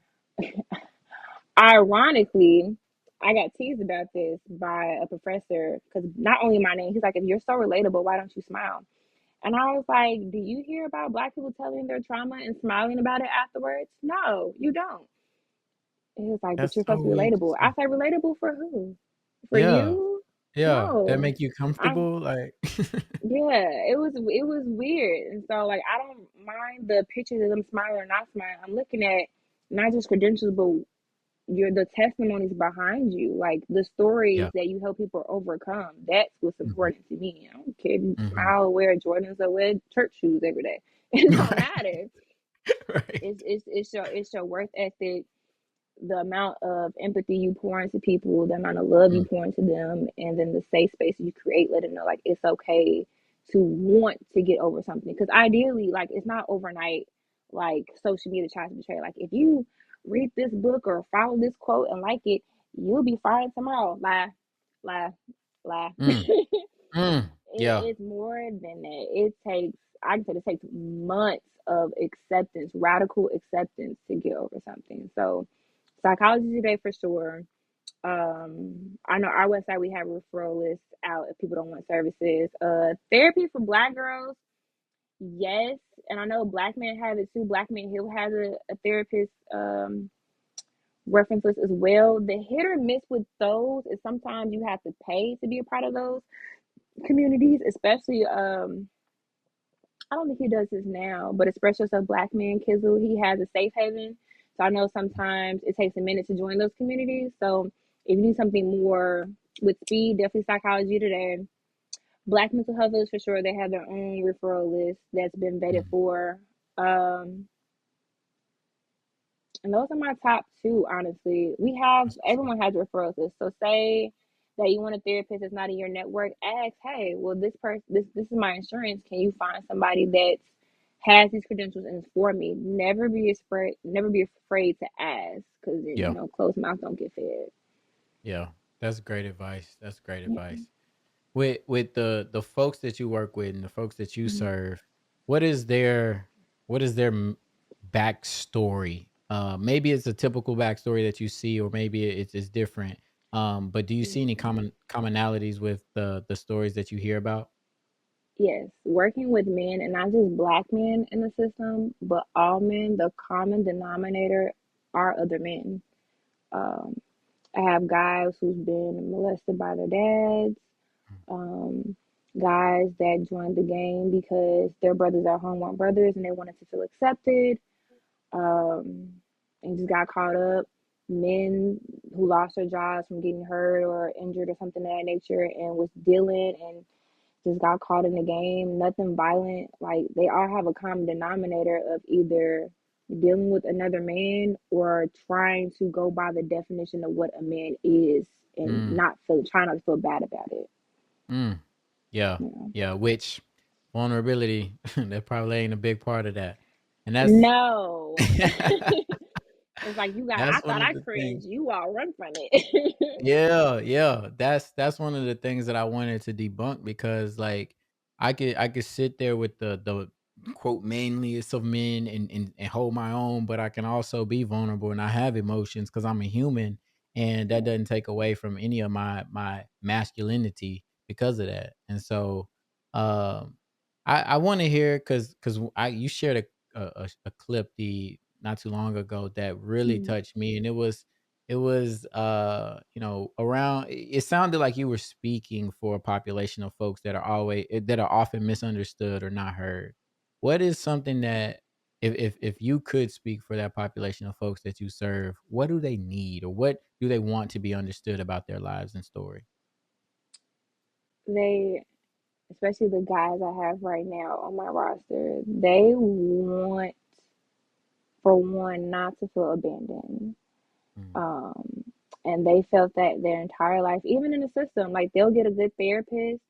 ironically, I got teased about this by a professor because not only my name, he's like, if you're so relatable, why don't you smile? And I was like, do you hear about black people telling their trauma and smiling about it afterwards? No, you don't. And he was like, but that's you're supposed so to be relatable. I interesting. said, relatable for who? For Yeah, you? yeah. That No. make you I comfortable, like. yeah, it was weird. And so like I don't mind the pictures of them smiling or not smiling. I'm looking at not just credentials, but the testimonies behind you, like the stories Yeah. that you help people overcome. That's what's Hmm. important to me. I don't care if you Hmm. smile or wear Jordans or wear church shoes every day. It don't Right. matter. Right. It's your worth ethic, the amount of empathy you pour into people, the amount of love you Mm, pour into them, and then the safe space you create, let them know like it's okay to want to get over something. Because ideally, like it's not overnight. Like social media tries to portray, like if you read this book or follow this quote and like it, you'll be fine tomorrow. Lie, lie, lie. mm, mm. Yeah. It's more than that. It takes, I can say it takes months of acceptance, radical acceptance to get over something. So, Psychology Today for sure. I know our website we have referral lists out if people don't want services. Therapy for Black girls, yes, and I know Black men have it too. Black Men Hill has a therapist reference list as well. The hit or miss with those is sometimes you have to pay to be a part of those communities, especially I don't think he does this now, but Express Yourself Black Man Kizzle, he has a safe haven. So I know sometimes it takes a minute to join those communities. So if you need something more with speed, definitely Psychology Today. Black Mental Health is for sure. They have their own referral list that's been vetted Mm, for. Um, and those are my top two, honestly. that's what's up. Everyone has referrals list. So say that you want a therapist that's not in your network, ask, hey, well, this is my insurance. Can you find somebody that has these credentials and is for me? Never be afraid to ask, because Yeah. closed mouth don't get fed. Yeah. That's great advice. That's great Yeah. advice. With the folks that you work with and the folks that you Mhm. serve, what is their backstory? Maybe it's a typical backstory that you see, or maybe it's different. But do you see any Yeah. commonalities with the stories that you hear about? Yes, working with men and not just black men in the system, but all men, the common denominator are other men. Um, I have guys who's been molested by their dads, um, guys that joined the game because their brothers at home weren't brothers and they wanted to feel accepted, um, and just got caught up. Men who lost their jobs from getting hurt or injured or something of that nature and was dealing and just got caught in the game, nothing violent. Like they all have a common denominator of either dealing with another man or trying to go by the definition of what a man is and Mm, not feel trying not to feel bad about it. mm. Yeah. You Yeah. Which vulnerability that probably ain't a big part of that, and know? No. It's like I that's one thought of I the cringed. things. You all run from it. Yeah, yeah. That's one of the things that I wanted to debunk because like I could sit there with the quote manliest of men and hold my own, but I can also be vulnerable and I have emotions because I'm a human and that doesn't take away from any of my masculinity because of that. And so um I want to hear because I you shared a clip the not too long ago that really Mhm. touched me and it was around it sounded like you were speaking for a population of folks that are often misunderstood or not heard. What is something that if you could speak for that population of folks that you serve, what do they need or what do they want to be understood about their lives and story? They, especially the guys I have right now on my roster, they want, for one, not to feel abandoned. Mm, Um, And they felt that their entire life, even in the system, like they'll get a good therapist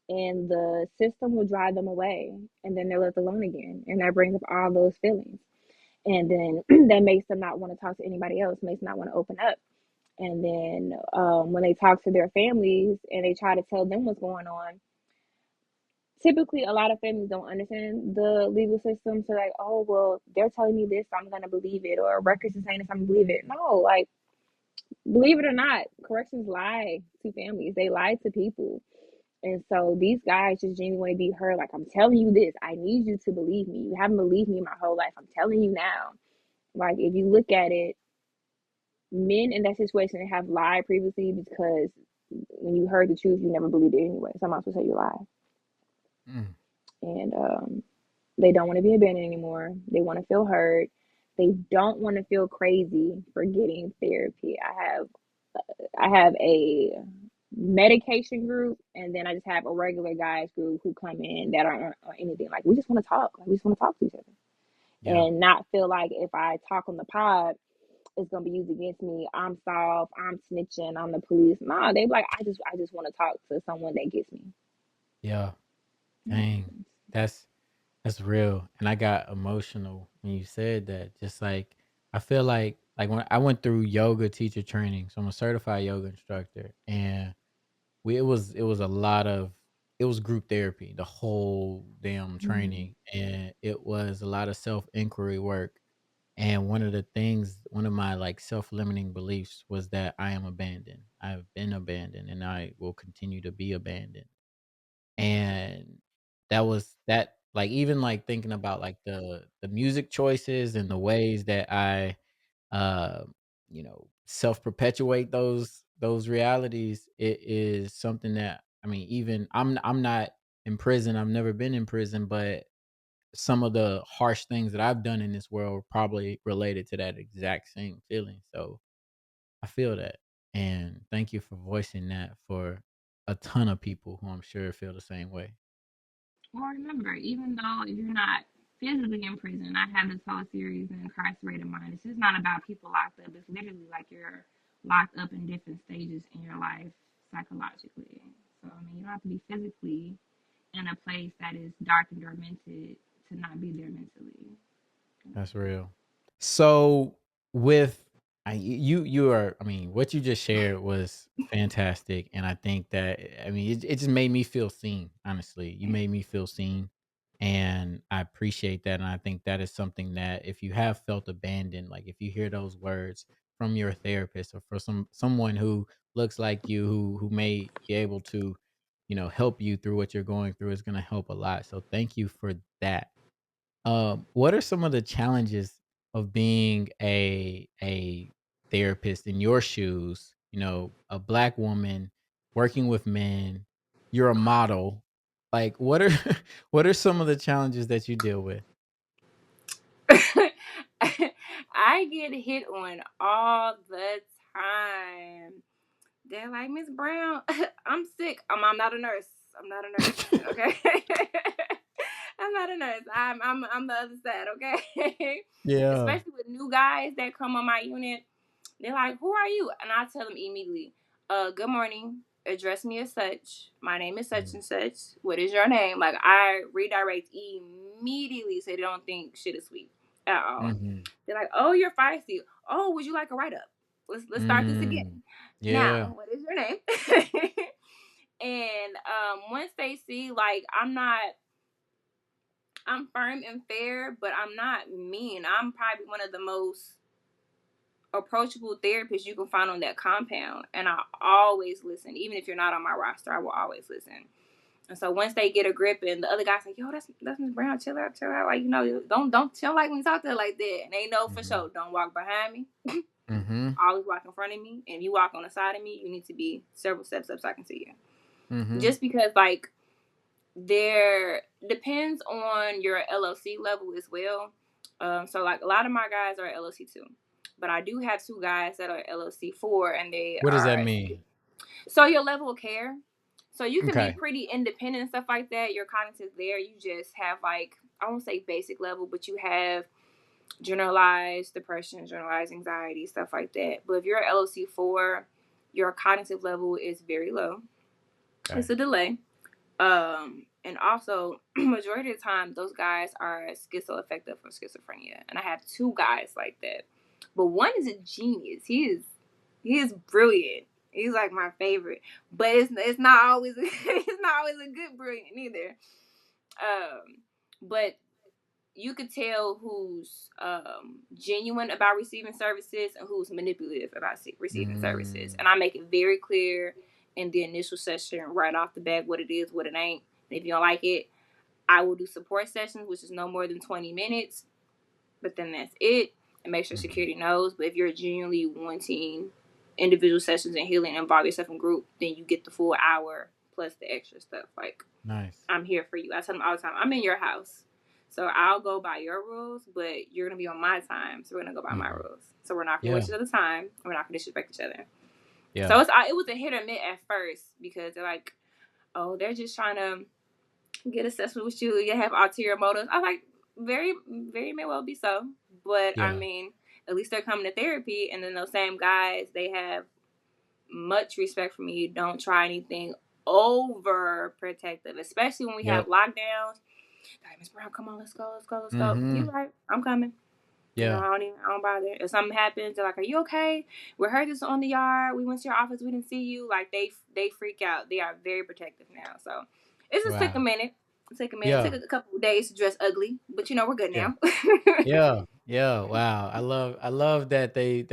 and the system will drive them away and then they're left alone again. And that brings up all those feelings. And then that makes them not want to talk to anybody else, makes them not want to open up. And then when they talk to their families and they try to tell them what's going on, typically a lot of families don't understand the legal system. So like, oh well, they're telling me this, so I'm gonna believe it, or records is saying this, I'm gonna believe it. No, like believe it or not, corrections lie to families. They lie to people. And so these guys just genuinely be heard. Like, I'm telling you this. I need you to believe me. You haven't believed me my whole life. I'm telling you now. Like, if you look at it, men in that situation have lied previously because when you heard the truth, you never believed it anyway. So I might as well tell you a lie. Mm. And they don't want to be abandoned anymore. They want to feel heard. They don't want to feel crazy for getting therapy. I have a medication group, and then I just have a regular guys group who come in that aren't or anything. Like we just want to talk. Like we just want to talk to each other Yeah. and not feel like if I talk on the pod, it's gonna be used against me. I'm soft. I'm snitching. I'm the police. Nah, they be like I just want to talk to someone that gets me. Yeah. Dang. Yeah. That's That's real. And I got emotional when you said that. Just like I feel like when I went through yoga teacher training, so I'm a certified yoga instructor, and it was a lot of it was group therapy the whole damn Mm-hmm. training, and it was a lot of self inquiry work. And one of my like self limiting beliefs was that I am abandoned. I've been abandoned, and I will continue to be abandoned. And that like even like thinking about like the music choices and the ways that I uh self perpetuate those realities, it is something that I mean, even I'm not in prison. I've never been in prison, but some of the harsh things that I've done in this world are probably related to that exact same feeling. So I feel that. And thank you for voicing that for a ton of people who I'm sure feel the same way. Well, remember, even though if you're not physically in prison, I have this whole series in Incarcerated Mind. It's just not about people locked up. It's literally like you're locked up in different stages in your life psychologically. So, I mean, you don't have to be physically in a place that is dark and tormented to not be there mentally. That's real. So with you are I mean, what you just shared was fantastic, and I think that I mean it just made me feel seen, honestly. You made me feel seen, and I appreciate that. And I think that is something that if you have felt abandoned, like if you hear those words from your therapist or for someone who looks like you, who may be able to, help you through what you're going through, is going to help a lot. So thank you for that. What are some of the challenges of being a therapist in your shoes? A black woman working with men. You're a model. Like, what are what are some of the challenges that you deal with? I get hit on all the time. They're like, Miss Brown, I'm sick. I'm not a nurse. I'm not a nurse. Okay. I'm not a nurse. I'm the other side, okay? Yeah. Especially with new guys that come on my unit. They're like, who are you? And I tell them immediately, good morning. Address me as such. My name is such Mm. and such. What is your name? Like I redirect immediately so they don't think shit is sweet at all. Mhm. They're like, oh, you're feisty. Oh, would you like a write up? Let's start this Mm. again. Now, Yeah. what is your name? And once they see like I'm firm and fair, but I'm not mean. I'm probably one of the most approachable therapists you can find on that compound. And I always listen. Even if you're not on my roster, I will always listen. And so once they get a grip and the other guy's like, yo, that's Miss Brown, chill out, chill out. Like, don't like when you talk to her like that. And they know for Mhm. sure, don't walk behind me. Mhm. Always walk in front of me. And if you walk on the side of me, you need to be several steps up so I can see you. Mhm. Just because like there depends on your LLC level as well. So like a lot of my guys are LLC 2, but I do have 2 guys that are LLC 4, and they What does that are mean? so your level of care. So you can be Okay. pretty independent and stuff like that. Your cognitive there, you just have like I won't say basic level, but you have generalized depression, generalized anxiety, stuff like that. But if you're at LOC4, your cognitive level is very low. Okay. It's a delay. And also, majority of the time, those guys are schizoaffective for schizophrenia. And I have 2 guys like that. But one is a genius. He is brilliant. He's like my favorite. But it's not always it's not always a good brilliant either. But you could tell who's genuine about receiving services and who's manipulative about receiving services. And I make it very clear in the initial session right off the bat what it is, what it ain't. And if you don't like it, I will do support sessions, which is no more than 20 minutes. But then that's it. And make sure security knows. But if you're genuinely wanting individual sessions and healing and involve yourself in group, then you get the full hour plus the extra stuff. Like, nice. I'm here for you. I tell them all the time, I'm in your house. So I'll go by your rules, but you're going to be on my time. So we're going to go by my rules. So we're not going to waste each other's time. We're not going to disrespect each other. Yeah. So it was a hit or miss at first because they're like, oh, they're just trying to get assessment with you. You have ulterior motives. I was like, very, very may well be so. But I mean, at least they're coming to therapy. And then those same guys, they have much respect for me. Don't try anything overprotective, especially when we have lockdowns. Like, Ms. Brown, come on, let's go. You right? I'm coming. Yeah. I don't bother. If something happens, they're like, "Are you okay? We heard this on the yard. We went to your office. We didn't see you." Like they freak out. They are very protective now. So it just took a minute. It took a couple of days to dress ugly, but we're good now. Yeah. Wow. I love that they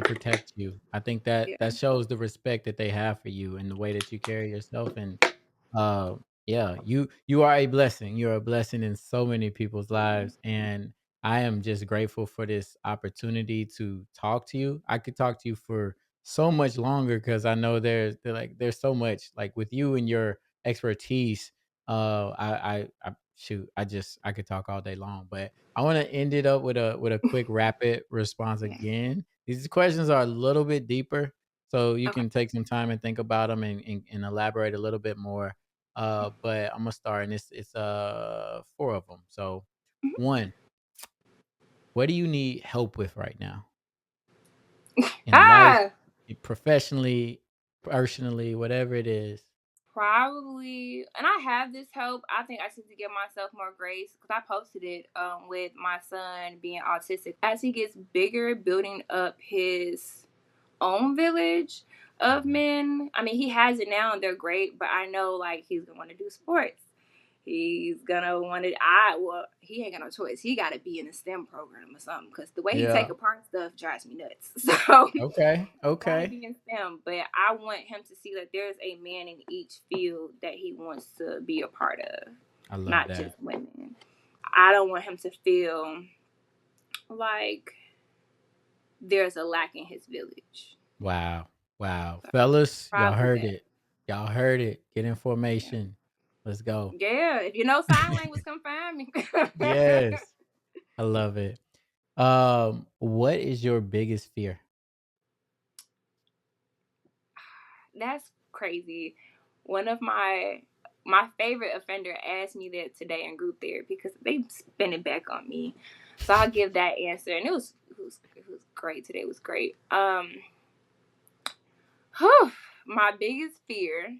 protect you. I think that shows the respect that they have for you and the way that you carry yourself. And you are a blessing. You're a blessing in so many people's lives. And I am just grateful for this opportunity to talk to you. I could talk to you for so much longer because I know there's so much like with you and your expertise. I could talk all day long, but I want to end it up with a quick rapid response again. These questions are a little bit deeper, so you can take some time and think about them and elaborate a little bit more. But I'm gonna start, and it's 4 of them. So, 1, what do you need help with right now in life, professionally, personally, whatever it is? Probably, and I have this help. I think I need to give myself more grace because I posted it with my son being autistic. As he gets bigger, building up his own village of men. I mean, he has it now and they're great, but I know like he's gonna want to do sports. He's gonna want to. He ain't got no choice. He got to be in a STEM program or something because the way he take apart stuff drives me nuts. So okay, gotta be in STEM. But I want him to see that there's a man in each field that he wants to be a part of. I love not that. just women. I don't want him to feel like there's a lack in his village. Wow. Fellas, y'all heard it. Y'all heard it. Get in formation. Let's go. Yeah, if you know sign language, come find me. Yes. I love it. What is your biggest fear? That's crazy. One of my favorite offender asked me that today in group therapy because they spin it back on me. So I'll give that answer. And it was great today. It was great. My biggest fear,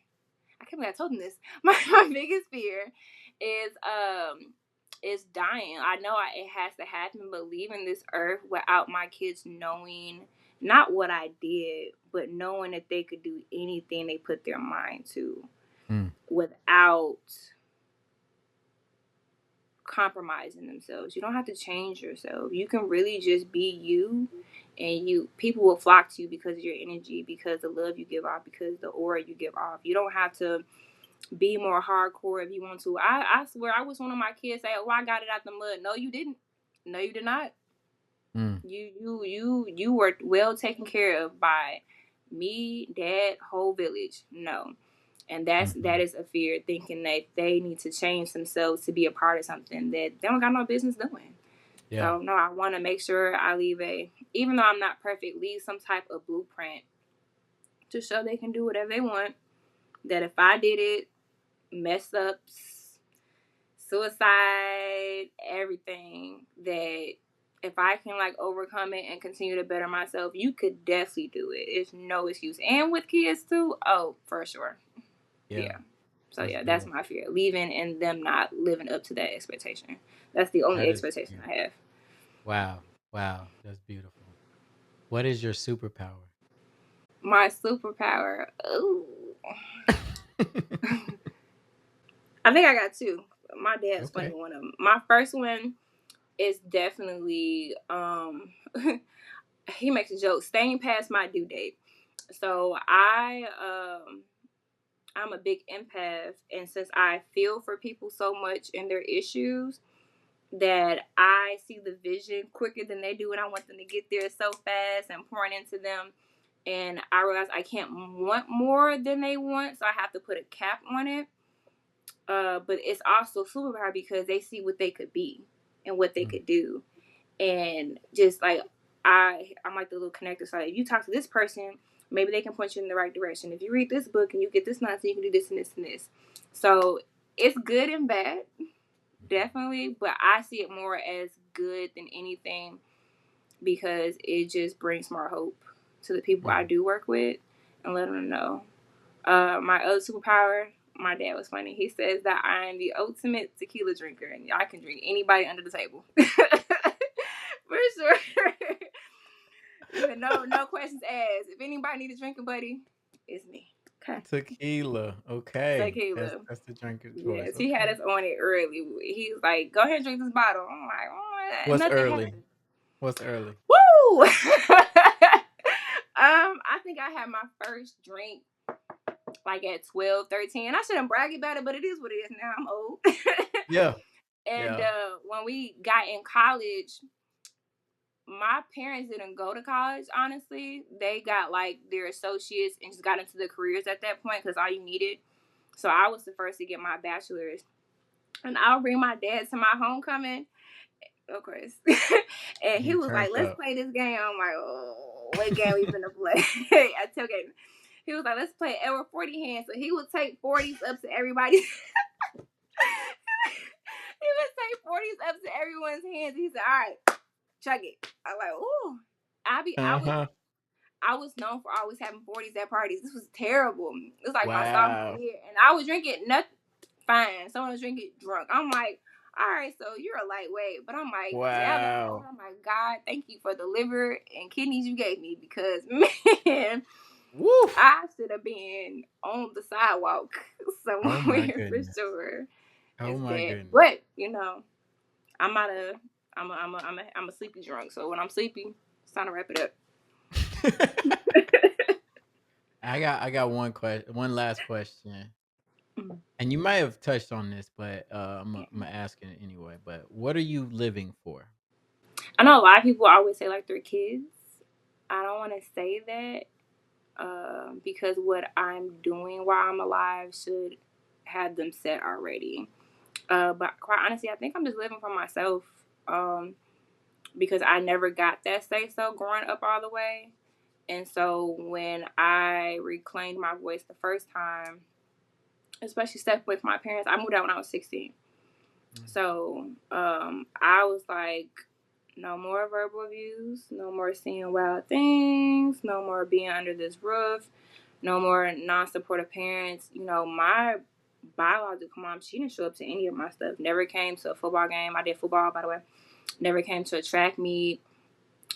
I can't believe I told him this. My biggest fear is dying. I know it has to happen, but leaving this earth without my kids knowing not what I did, but knowing that they could do anything they put their mind to without compromising themselves. You don't have to change yourself. You can really just be you, and people will flock to you because of your energy, because the love you give off, because the aura you give off. You don't have to be more hardcore if you want to. I swear I was one of my kids say, "Oh, I got it out the mud." No, you didn't. No, you did not. You were well taken care of by me, dad, whole village. No. And that is a fear, thinking that they need to change themselves to be a part of something that they don't got no business doing. Yeah. So no, I want to make sure I leave even though I'm not perfect, leave some type of blueprint to show they can do whatever they want. That if I did it, mess ups, suicide, everything, that if I can like overcome it and continue to better myself, you could definitely do it. It's no excuse. And with kids too, oh, for sure. Yeah. So That's yeah, that's beautiful. my fear. Leaving and them not living up to that expectation. That's the only That is expectation beautiful. I have. Wow. Wow. That's beautiful. What is your superpower? My superpower. Ooh. I think I got two. My dad's funny Okay. one of them. My first one is definitely he makes a joke, staying past my due date. So I'm a big empath, and since I feel for people so much and their issues, that I see the vision quicker than they do, and I want them to get there so fast and pouring into them. And I realize I can't want more than they want, so I have to put a cap on it. But it's also superpower because they see what they could be and what they Mm. could do, and just like I'm like the little connector. So if you talk to this person, maybe they can point you in the right direction. If you read this book and you get this nonsense, you can do this and this and this. So it's good and bad, definitely, but I see it more as good than anything because it just brings more hope to the people I do work with and let them know. My other superpower, my dad was funny. He says that I am the ultimate tequila drinker and I can drink anybody under the table. For sure. Even no questions asked. If anybody need a drinking buddy, it's me. Okay. Tequila. Okay. Tequila. That's the drinker choice. Yes, he had Okay. us on it early. He's like, go ahead and drink this bottle. I'm like, oh, What's nothing early? happened. What's early? Woo! I think I had my first drink like at 12, 13. I shouldn't brag about it, but it is what it is now. I'm old. Yeah. And Yeah. when we got in college, my parents didn't go to college, honestly. They got like their associates and just got into the careers at that point because all you needed. So I was the first to get my bachelor's. And I'll bring my dad to my homecoming, of course. And he You was like, turned let's up. play this game. I'm like, oh, what game we finna play? I took it. He was like, let's play Edward 40 hands. So he would take 40s up to everybody. He would take 40s up to everyone's hands. He said, all right, chug it. I'm like, ooh. Uh-huh. I was known for always having 40s at parties. This was terrible. It was like my sophomore Wow. year. And I was drinking nothing fine. Someone was drinking drunk. I'm like, all right, so you're a lightweight. But I'm like, now that I'm older, Wow. I'm like, God, thank you for the liver and kidneys you gave me because, man, Woo. I should have been on the sidewalk Oh my somewhere for goodness. sure. Oh It's my bad. goodness. But, I'm not I'm a sleepy drunk. So when I'm sleepy, it's time to wrap it up. I got one last question. And you might have touched on this, but I'm asking it anyway. But what are you living for? I know a lot of people always say like they're kids. I don't want to say that because what I'm doing while I'm alive should have them set already. But quite honestly, I think I'm just living for myself because I never got that say so growing up all the way. And so when I reclaimed my voice the first time, especially stepping with my parents, I moved out when I was 16. So I was like, no more verbal abuse, no more seeing wild things, no more being under this roof, no more non-supportive parents. My biological mom, she didn't show up to any of my stuff. Never came to a football game. I did football, by the way. Never came to a track meet.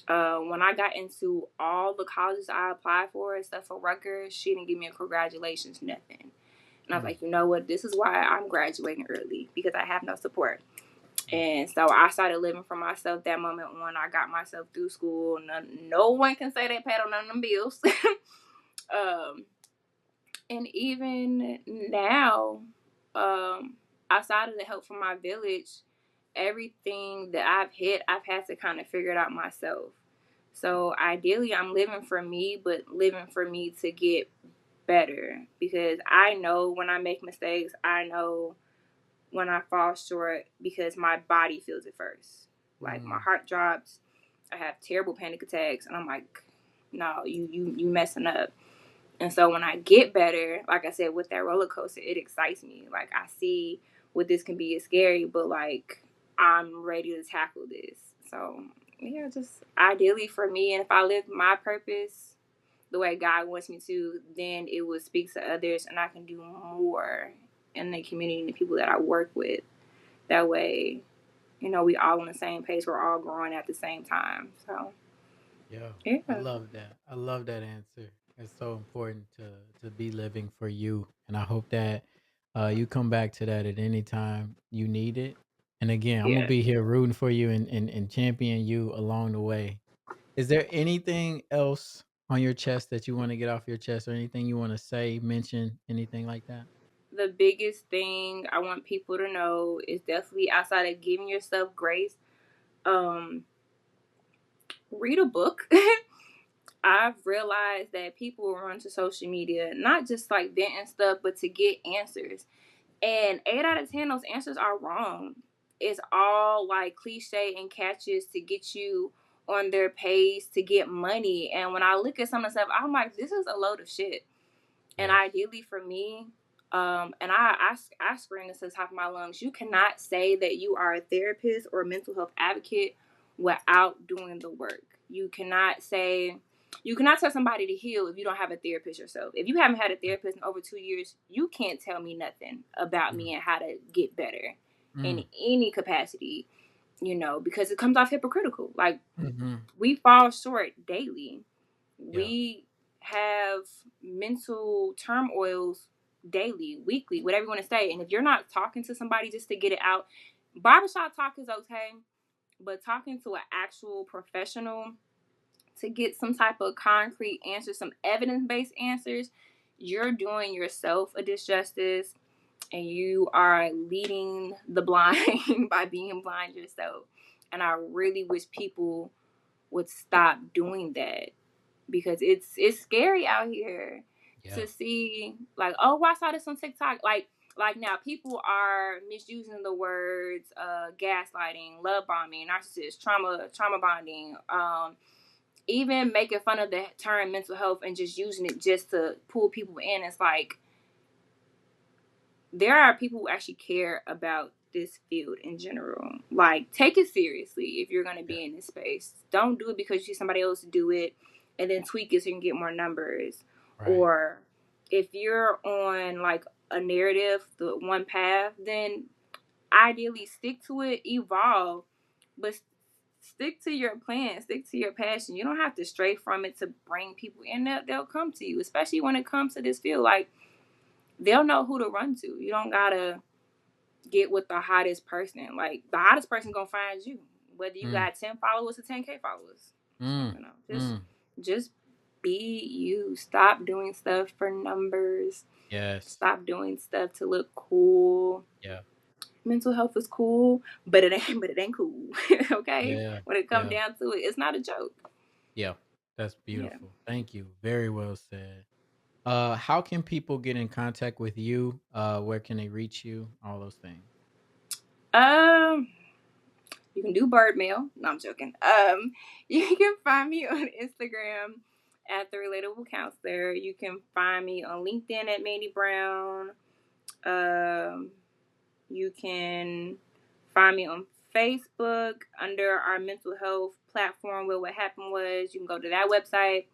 When I got into all the colleges I applied for, except for Rutgers, she didn't give me a congratulations, nothing. And I was like, you know what? This is why I'm graduating early, because I have no support. And so I started living for myself that moment when I got myself through school. No one can say they paid on none of them bills. And even now, outside of the help from my village, everything that I've hit, I've had to kind of figure it out myself. So ideally, I'm living for me, but living for me to get better, because I know when I make mistakes, I know when I fall short, because my body feels it first. Like my heart drops, I have terrible panic attacks, and I'm like, no, you messing up. And so when I get better, like I said, with that roller coaster, it excites me. Like I see what this can be. It's scary, but like I'm ready to tackle this. So Yeah, just ideally for me, and if I live my purpose the way God wants me to, then it will speak to others, and I can do more in the community and the people that I work with. That way, we all on the same page. We're all growing at the same time. So Yeah, I yeah, love that. I love that answer. It's so important to be living for you, and I hope that you come back to that at any time you need it. And again, I'm gonna yeah. be here rooting for you and champion you along the way. Is there anything else on your chest that you want to get off your chest, or anything you want to say, mention, anything like that? The biggest thing I want people to know is definitely outside of giving yourself grace. Um, Read a book. I've realized that people run to social media not just like venting stuff, but to get answers. And 8 out of 10, those answers are wrong. It's all like cliche and catches to get you on their page to get money. And when I look at some of the stuff, I'm like, this is a load of shit. And Yes. ideally for me, and I scream this to the top of my lungs, you cannot say that you are a therapist or a mental health advocate without doing the work. You cannot tell somebody to heal if you don't have a therapist yourself. If you haven't had a therapist in over 2 years, you can't tell me nothing about Mm, me and how to get better in mm, any capacity, because it comes off hypocritical. Like, mhm. we fall short daily. Yeah. We have mental turmoils daily, weekly, whatever you want to say. And if you're not talking to somebody just to get it out, barbershop talk is okay, but talking to an actual professional to get some type of concrete answers, some evidence based answers, you're doing yourself a disjustice, and you are leading the blind by being blind yourself. And I really wish people would stop doing that, because it's scary out here Yeah. to see, like, oh, I saw this on TikTok. Like now people are misusing the words gaslighting, love bombing, narcissist, trauma bonding, even making fun of the term mental health and just using it just to pull people in. It's like, there are people who actually care about this field in general. Like, take it seriously if you're going to Yeah. be in this space. Don't do it because you see somebody else do it and then tweak it so you can get more numbers. Right. Or if you're on like a narrative, the one path, then ideally stick to it, evolve, but stick to your plan, stick to your passion. You don't have to stray from it to bring people in. They'll come to you, especially when it comes to this field. Like, they'll know who to run to. You don't gotta get with the hottest person. Like, the hottest person gonna find you, whether you Mm, got 10 followers or 10K followers. So, mm, mm. just be you. Stop doing stuff for numbers. Yes. Stop doing stuff to look cool. Yeah. Mental health is cool, but it ain't cool. Okay? Yeah. When it comes Yeah. down to it, it's not a joke. Yeah. That's Yeah. beautiful. Thank you. Very well said. How can people get in contact with you? Where can they reach you? All those things. Um You can do bird mail. No, I'm joking. You can find me on Instagram at the Relatable Counselor. You can find me on LinkedIn at Mandii Brown. Um, you can find me on Facebook under our mental health platform, where what happened was, you can go to that website,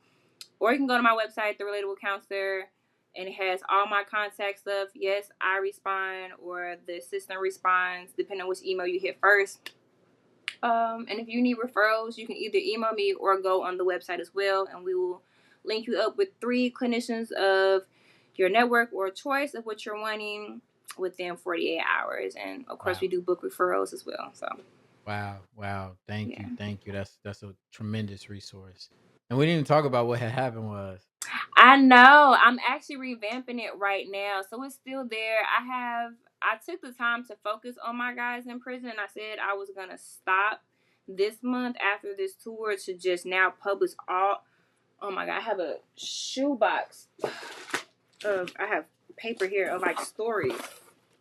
or you can go to my website, The Relatable Counselor, and it has all my contact stuff. Yes, I respond, or the assistant responds, depending on which email you hit first. And if you need referrals, you can either email me or go on the website as well, and we will link you up with 3 clinicians of your network or choice of what you're wanting within 48 hours. And of course, Wow. we do book referrals as well. So, Wow. Wow. Thank you. yeah. Thank you. That's a tremendous resource. And we didn't even talk about what had happened was. I know. I'm actually revamping it right now. So it's still there. I took the time to focus on my guys in prison, and I said I was gonna stop this month after this tour to just now publish all. Oh my god, I have a shoebox I have paper here of like stories.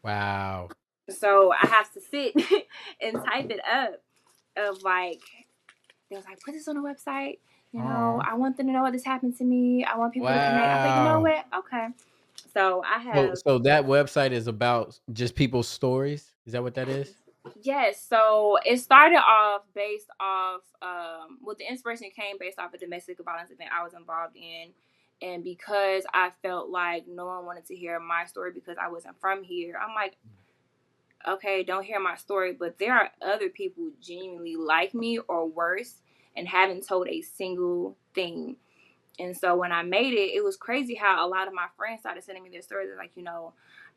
Wow. So I have to sit and type it up of like, they was like, put this on the website. Oh. I want them to know what this happened to me. I want people to connect. I think, you know Wow. what? Okay. So I So have, so that website is about just people's stories? Is that what that is? Yes, so it started off based off, the inspiration came based off a domestic violence event I was involved in. And because I felt like no one wanted to hear my story because I wasn't from here, I'm like, okay, don't hear my story, but there are other people who genuinely like me or worse and haven't told a single thing. And so when I made it, it was crazy how a lot of my friends started sending me their stories. They're like,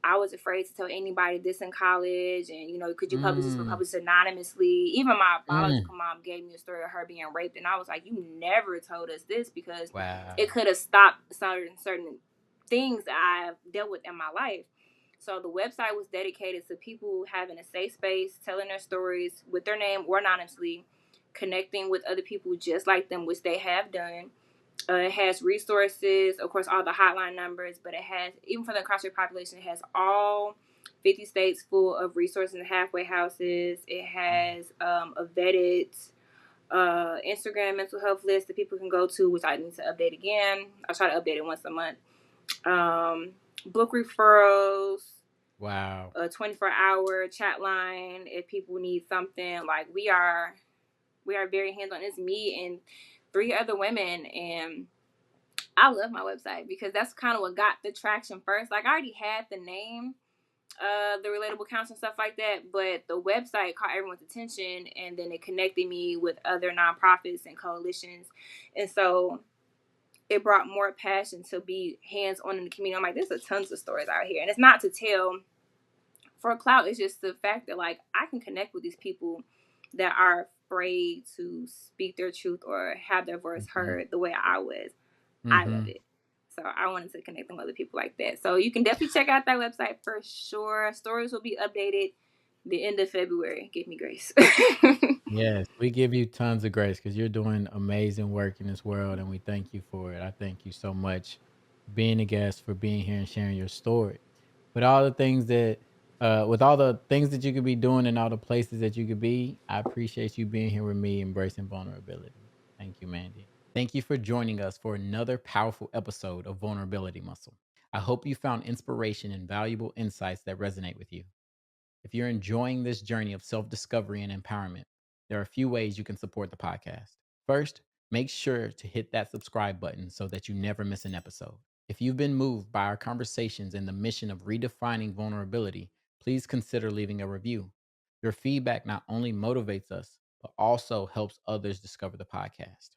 I was afraid to tell anybody this in college. And, could you publish this, but Mm, publish it anonymously? Even my mm. biological mom gave me a story of her being raped. And I was like, you never told us this because it Wow. could have stopped certain things that I've dealt with in my life. So the website was dedicated to people having a safe space, telling their stories with their name or anonymously, connecting with other people just like them, which they have done. It has resources, of course, all the hotline numbers, but it has, even for the incarcerated population, it has all 50 states full of resources and halfway houses. It has a vetted Instagram mental health list that people can go to, which I need to update again. I try to update it once a month. Book referrals, Wow. a 24-hour chat line if people need something. Like we are very hands-on. It's me and 3 other women, and I love my website because that's kind of what got the traction first. Like I already had the name, the relatable counsel and stuff like that, but the website caught everyone's attention, and then it connected me with other nonprofits and coalitions, and so it brought more passion to be hands-on in the community. I'm like, there's a tons of stories out here, and it's not to tell for clout. It's just the fact that like I can connect with these people that are afraid to speak their truth or have their voice Hmm. heard the way I was. I love Hmm. it. So I wanted to connect with other people like that. So you can definitely check out that website for sure. Stories will be updated the end of February. Give me grace. Yes, we give you tons of grace because you're doing amazing work in this world, and we thank you for it. I thank you so much for being a guest, for being here and sharing your story. With all the things that, with all the things that you could be doing and all the places that you could be, I appreciate you being here with me, embracing vulnerability. Thank you, Mandy. Thank you for joining us for another powerful episode of Vulnerability Muscle. I hope you found inspiration and valuable insights that resonate with you. If you're enjoying this journey of self discovery and empowerment, there are a few ways you can support the podcast. First, make sure to hit that subscribe button so that you never miss an episode. If you've been moved by our conversations and the mission of redefining vulnerability, please consider leaving a review. Your feedback not only motivates us, but also helps others discover the podcast.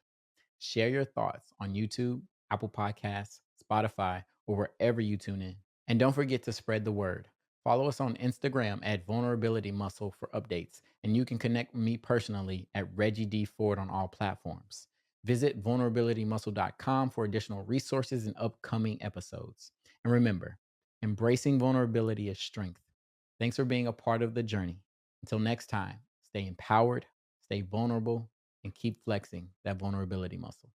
Share your thoughts on YouTube, Apple Podcasts, Spotify, or wherever you tune in. And don't forget to spread the word. Follow us on Instagram at Vulnerability Muscle for updates, and you can connect with me personally at Reggie D. Ford on all platforms. Visit vulnerabilitymuscle.com for additional resources and upcoming episodes. And remember, embracing vulnerability is strength. Thanks for being a part of the journey. Until next time, stay empowered, stay vulnerable, and keep flexing that vulnerability muscle.